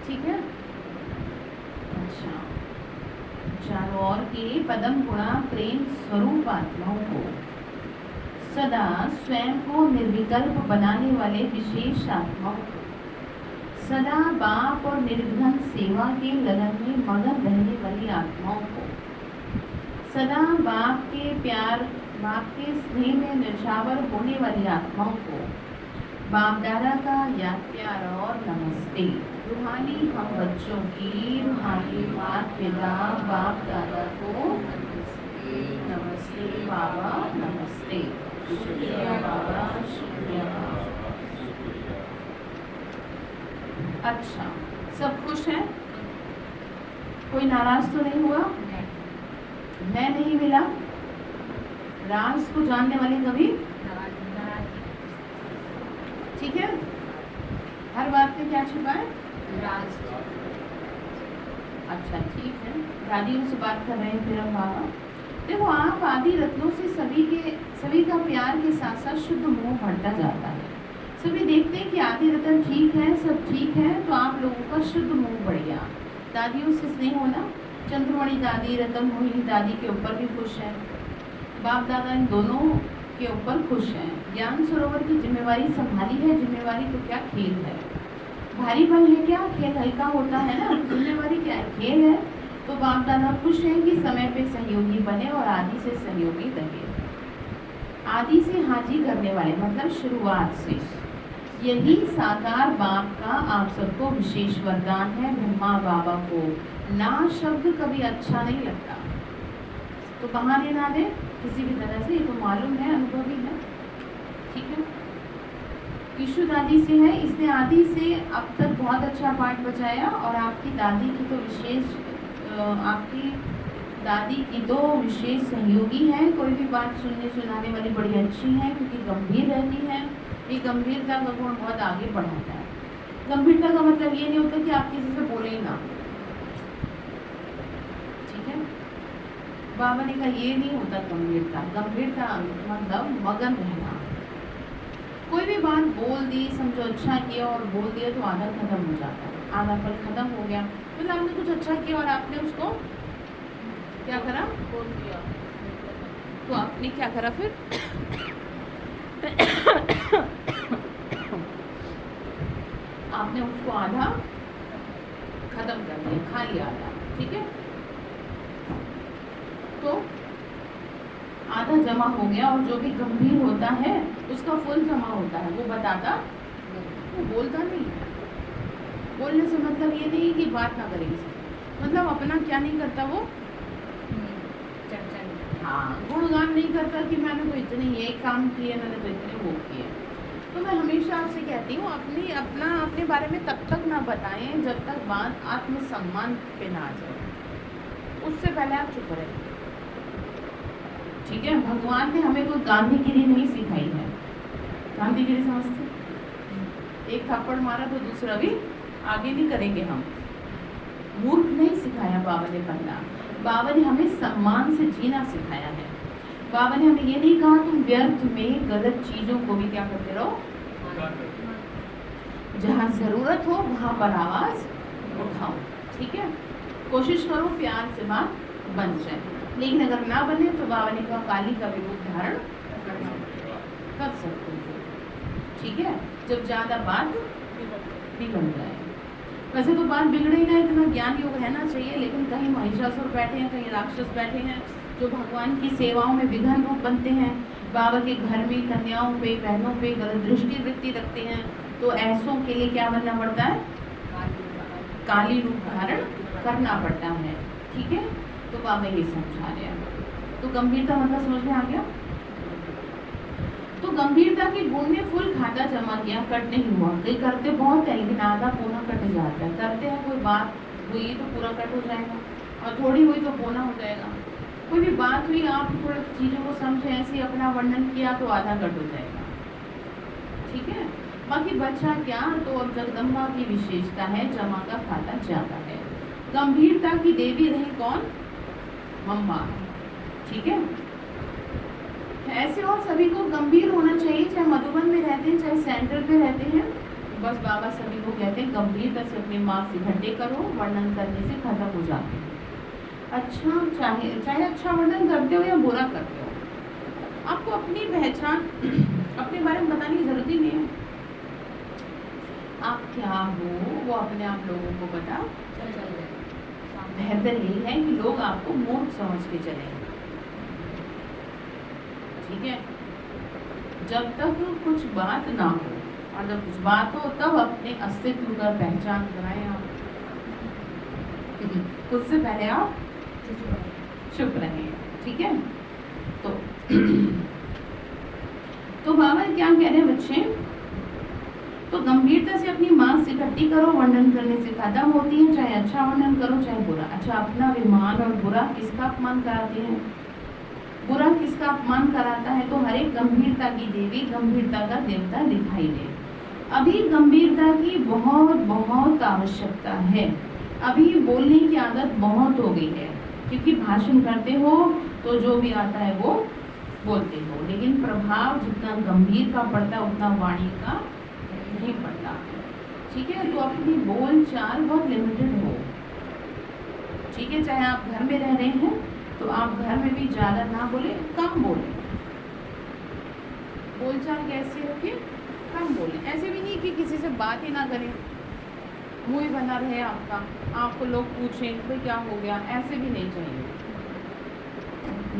ठीक है। अच्छा, चारों ओर के पदम गुणा प्रेम स्वरूप आत्माओं को सदा स्वयं को निर्विकल्प बनाने वाले विशेष आत्माओं को, सदा बाप और निर्विघ्न सेवा के लगन में मगन रहने वाली आत्माओं को, सदा बाप के प्यार, बाप के स्नेह में निछावर होने वाली आत्माओं को बाप दादा का याद प्यार और नमस्ते। रूहानी हम बच्चों की रूहानी माता पिता बाप दादा को नमस्ते बाबा, नमस्ते, शुक्रिया बाबा, शुक्रिया बाबा। अच्छा, सब खुश हैं, कोई नाराज तो नहीं हुआ? मैं नहीं मिला, राज को जानने वाले कभी, ठीक है। हर बात में क्या छिपा है, राज। अच्छा ठीक है, दादियों से बात कर रहे हैं फिर हम बाबा। देखो आप आदि रत्नों से सभी का प्यार के साथ साथ शुद्ध मोह बढ़ता जाता है। सभी देखते हैं कि आदि रत्न ठीक है, सब ठीक है, तो आप लोगों का शुद्ध मोह बढ़ गया। दादियों से स्नेह होना, चंद्रमणि दादी रतन मोहिनी दादी के ऊपर भी खुश है, बाप दादा इन दोनों के ऊपर खुश हैं। ज्ञान सरोवर की जिम्मेवारी संभाली है, जिम्मेवारी तो क्या खेल है, भारीपन है क्या, खेल हल्का होता है ना, जिम्मेवारी क्या है, खेल है। तो बाप दादा खुश हैं कि समय पे सहयोगी बने और आदि से सहयोगी रहे। आदि से हाजी करने वाले मतलब शुरुआत से, यही साकार बाप का आप सबको विशेष वरदान है। ब्रह्मा बाबा को ना शब्द कभी अच्छा नहीं लगता, तो बहाने ना दे किसी भी तरह से, ये तो मालूम है, अनुभवी है, ठीक है। ईशु दादी से है, इसने आदि से अब तक बहुत अच्छा पाठ बचाया, और आपकी दादी की तो विशेष, आपकी दादी की दो विशेष सहयोगी हैं, कोई भी बात सुनने सुनाने वाली बड़ी अच्छी है, क्योंकि गंभीर रहती है। ये गंभीरता का गुण बहुत आगे बढ़ाता है। गंभीरता का मतलब ये नहीं होता कि आप किसी से बोले ही ना, ठीक है। बाबा ने कहा ये नहीं होता गंभीरता, गंभीरता मतलब मगन रहना। कोई भी बात बोल दी, समझो अच्छा किया और बोल दिया तो आधा खत्म हो जाता है, आधा फल खत्म हो गया। मतलब आपने कुछ अच्छा किया और आपने उसको क्या करा, बोल दिया, तो आपने क्या करा फिर आपने उसको आधा खत्म कर दिया, खा लिया आधा, ठीक है। तो आधा जमा हो गया, और जो भी गंभीर होता है उसका फुल जमा होता है, वो बताता, वो बोलता नहीं है। बोलने से मतलब ये नहीं कि बात ना करेगी, मतलब अपना क्या नहीं करता वो, हाँ, गुणगान नहीं करता कि मैंने तो इतने ये काम किए, मैंने तो इतने वो किए। तो मैं हमेशा आपसे कहती हूँ अपने बारे में तब तक ना बताएं जब तक बात आत्मसम्मान पे ना आ जाए, उससे पहले आप चुप रहें, ठीक है। भगवान ने हमें कोई गांधीगिरी नहीं सिखाई है। गांधीगिरी समझते, एक थप्पड़ मारा तो दूसरा भी आगे नहीं करेंगे हम, मूर्ख नहीं सिखाया बाबा ने पढ़ना। बाबा ने हमें सम्मान से जीना सिखाया है। बाबा ने हमें ये नहीं कहा तुम व्यर्थ में गलत चीजों को भी क्या करते रहो, जहाँ जरूरत हो वहाँ पर आवाज उठाओ, ठीक है। कोशिश करो प्यार से बात बन जाए, लेकिन अगर ना बने तो बाबा ने कहा काली का भी रूप धारण कर सकते हो, ठीक है। जब ज्यादा बात बिगड़ जाए, वैसे तो बात बिगड़े ही ना, इतना ज्ञान योग रहना चाहिए, लेकिन कहीं महिषासुर बैठे हैं, कहीं राक्षस बैठे हैं जो भगवान की सेवाओं में विघ्न रूप बनते हैं, बाबा के घर में कन्याओं पे बहनों पे गलत दृष्टि वृत्ति रखते हैं, तो ऐसों के लिए क्या बनना पड़ता है, काली रूप धारण करना पड़ता है, ठीक है। तो बाबा ये समझा रहे हैं। तो गंभीरता मतलब समझ में आ गया। तो गंभीरता के गुण ने फुल खाता जमा किया, कट नहीं हुआ। कई करते बहुत है लेकिन आधा पौना कट जाता है, करते हैं कोई बात हुई तो पूरा कट हो जाएगा, और थोड़ी हुई तो पौना हो जाएगा। कोई भी बात हुई, आप थोड़ा चीज़ों को समझे, ऐसे ही अपना वर्णन किया तो आधा कट हो जाएगा। ठीक है, बाकी बचा क्या, तो अब जगदम्बा की विशेषता है जमा का खाता ज़्यादा है। गंभीरता की देवी रही कौन, मम्मा। ठीक है, ऐसे और सभी को गंभीर होना चाहिए, चाहे मधुबन में रहते हैं चाहे सेंटर पे रहते हैं। बस बाबा सभी को कहते हैं गंभीरता से अपने मार्क्स इकट्ठे करो, वर्णन करने से खत्म हो जाते हैं। अच्छा, चाहे अच्छा वर्णन करते हो या बुरा करते हो, आपको अपनी पहचान अपने बारे में बताने की जरूरत ही नहीं है। आप क्या हो वो अपने आप लोगों को पता चल जाए। बेहतर यही है कि लोग आपको मूर्ख समझ के चले। ठीक है, जब तक कुछ बात ना हो, और जब कुछ बात हो तब अपने अस्तित्व का पहचान कराएं आप। उससे पहले आप चुप रहें। ठीक है, तो बाबा क्या कह रहे हैं बच्चे, तो गंभीरता से अपनी मार्क्स इकट्ठी करो, वर्णन करने से खत्म होती है, चाहे अच्छा वर्णन करो चाहे बुरा। अच्छा, अपना विमान और बुरा किसका अपमान कराते हैं, बुरा किसका अपमान कराता है, तो हर एक गंभीरता की देवी, गंभीरता का देवता दिखाई दे। अभी गंभीरता की बहुत बहुत आवश्यकता है। अभी बोलने की आदत बहुत हो गई है, क्योंकि भाषण करते हो तो जो भी आता है वो बोलते हो, लेकिन प्रभाव जितना गंभीर का पड़ता है उतना वाणी का नहीं पड़ता। ठीक है, तो अपनी बोल चाल बहुत लिमिटेड हो। ठीक है, चाहे आप घर में रह रहे हैं तो आप घर में भी ज़्यादा ना बोले, कम बोले। बोलचाल कैसे हो कि कम बोले। ऐसे भी नहीं कि किसी से बात ही ना करें, मुंह ही बना रहे आपका, आपको लोग पूछें भाई क्या हो गया, ऐसे भी नहीं चाहिए।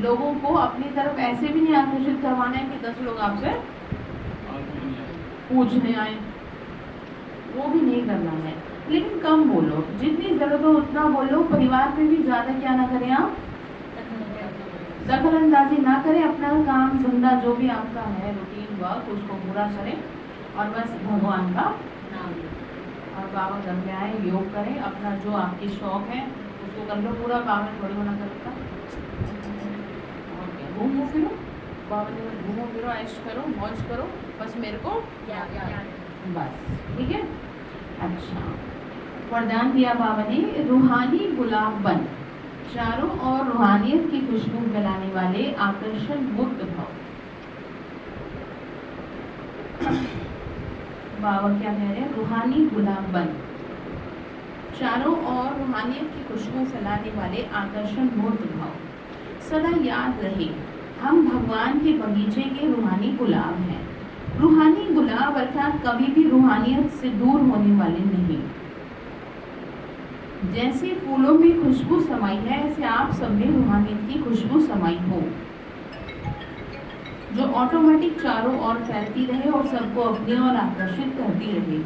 लोगों को अपनी तरफ ऐसे भी नहीं आकर्षित करवाना है कि 10 लोग आपसे पूछने आए, वो भी नहीं करना है। लेकिन कम बोलो, जितनी जरूरत हो उतना बोलो। परिवार में भी ज़्यादा क्या ना करें आप, दखल अंदाजी ना करें। अपना काम धंधा जो भी आपका है, रूटीन वर्क, उसको पूरा करें और बस भगवान का नाम लें। और बाबा घर में आए, योग करें, अपना जो आपकी शौक है उसको कर लो पूरा। बाबा थोड़ी मना करता, घूमो फिरो, बाबा ने घूमो फिरो, ऐश करो, मौज करो, बस मेरे को बस। ठीक है, अच्छा, वरदान दिया बाबा ने, रूहानी गुलाब बन, चारों ओर रूहानियत की खुशबू फैलाने वाले आकर्षण मुक्त भाव। बाबा क्या कह रहे हैं, रूहानी गुलाब बन, चारों ओर रूहानियत की खुशबू फैलाने वाले आकर्षण मूर्त भाव। सदा याद रहे, हम भगवान के बगीचे के रूहानी गुलाब हैं। रूहानी गुलाब अर्थात कभी भी रूहानियत से दूर होने वाले नहीं। जैसे फूलों में खुशबू समाई है, ऐसे आप सब में रूहानियत की खुशबू समाई हो, जो ऑटोमेटिक चारों ओर फैलती रहे और सबको अपनी ओर आकर्षित करती रहे।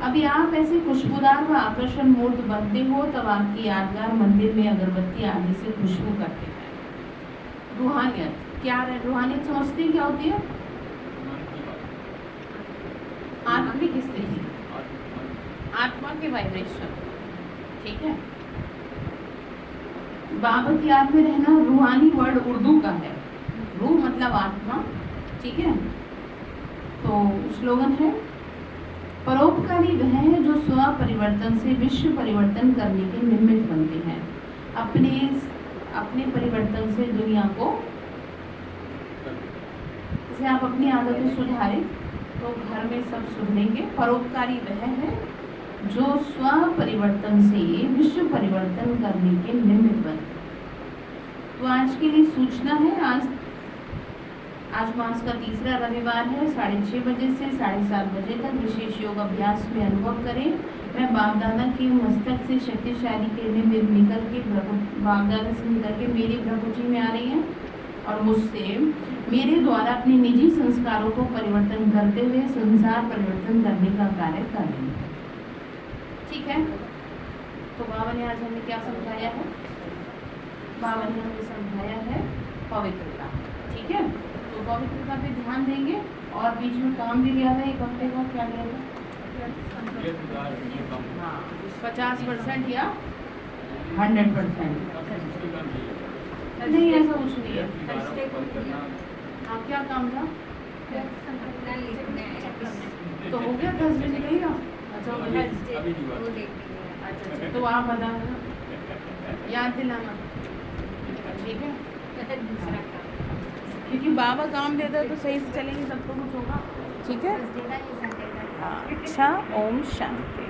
अभी आप ऐसे खुशबूदार व आकर्षण मूर्त बनते हो, तब आपकी यादगार मंदिर में अगरबत्ती आदि से खुशबू करते हैं। रूहानियत क्या है, रूहानियत समझते हैं क्या होती है, आत्मिक स्थिति, आत्मा के वाइब्रेशन। ठीक है, बाबा की याद में रहना, रूहानी वर्ड उर्दू का है, रूह मतलब आत्मा। ठीक है, तो स्लोगन है, परोपकारी वह है जो स्व परिवर्तन से विश्व परिवर्तन करने के निमित्त बनते हैं। अपने परिवर्तन से दुनिया को, जैसे आप अपनी आदतें सुधारें तो घर में सब सुधरेंगे। परोपकारी वह है जो स्व परिवर्तन से विश्व परिवर्तन करने के निमित्त बनते। तो आज के लिए सूचना है, आज मास का तीसरा रविवार है, 6:30 बजे से 7:30 बजे तक विशेष योग अभ्यास में अनुभव करें। मैं बाप दादा के मस्तक से शक्तिशाली किरणें निकल के बाप दादा से निकल के मेरी प्रभु जी में आ रही हैं और मुझसे मेरे द्वारा अपने निजी संस्कारों को परिवर्तन करते हुए संसार परिवर्तन करने का कार्य कर रही है। ठीक है, तो बाबा ने आज हमें क्या समझाया है, बाबा ने हमें समझाया है पवित्रता। ठीक है, तो पवित्रता पे ध्यान देंगे। और बीच में काम भी लिया था एक हफ्ते का, क्या लिया था, हाँ 50% या 100%। सबसे मुश्किल काम ये है। नहीं ऐसा कुछ नहीं है। थर्सडे को करना हाँ क्या काम था? अपना लिखना है। तो हो गया 10 बजे नहीं हो? अच्छा हो गया। अभी नहीं हुआ। वो देखनी है। अच्छा तो आप बता देना, याद दिलाना, ठीक है? दूसरा काम क्योंकि बाबा काम देता है तो सही से चलेंगे तब तो कुछ होगा, ठीक है? थर्सडे का ये संडे का अच्छा, ओम शांति।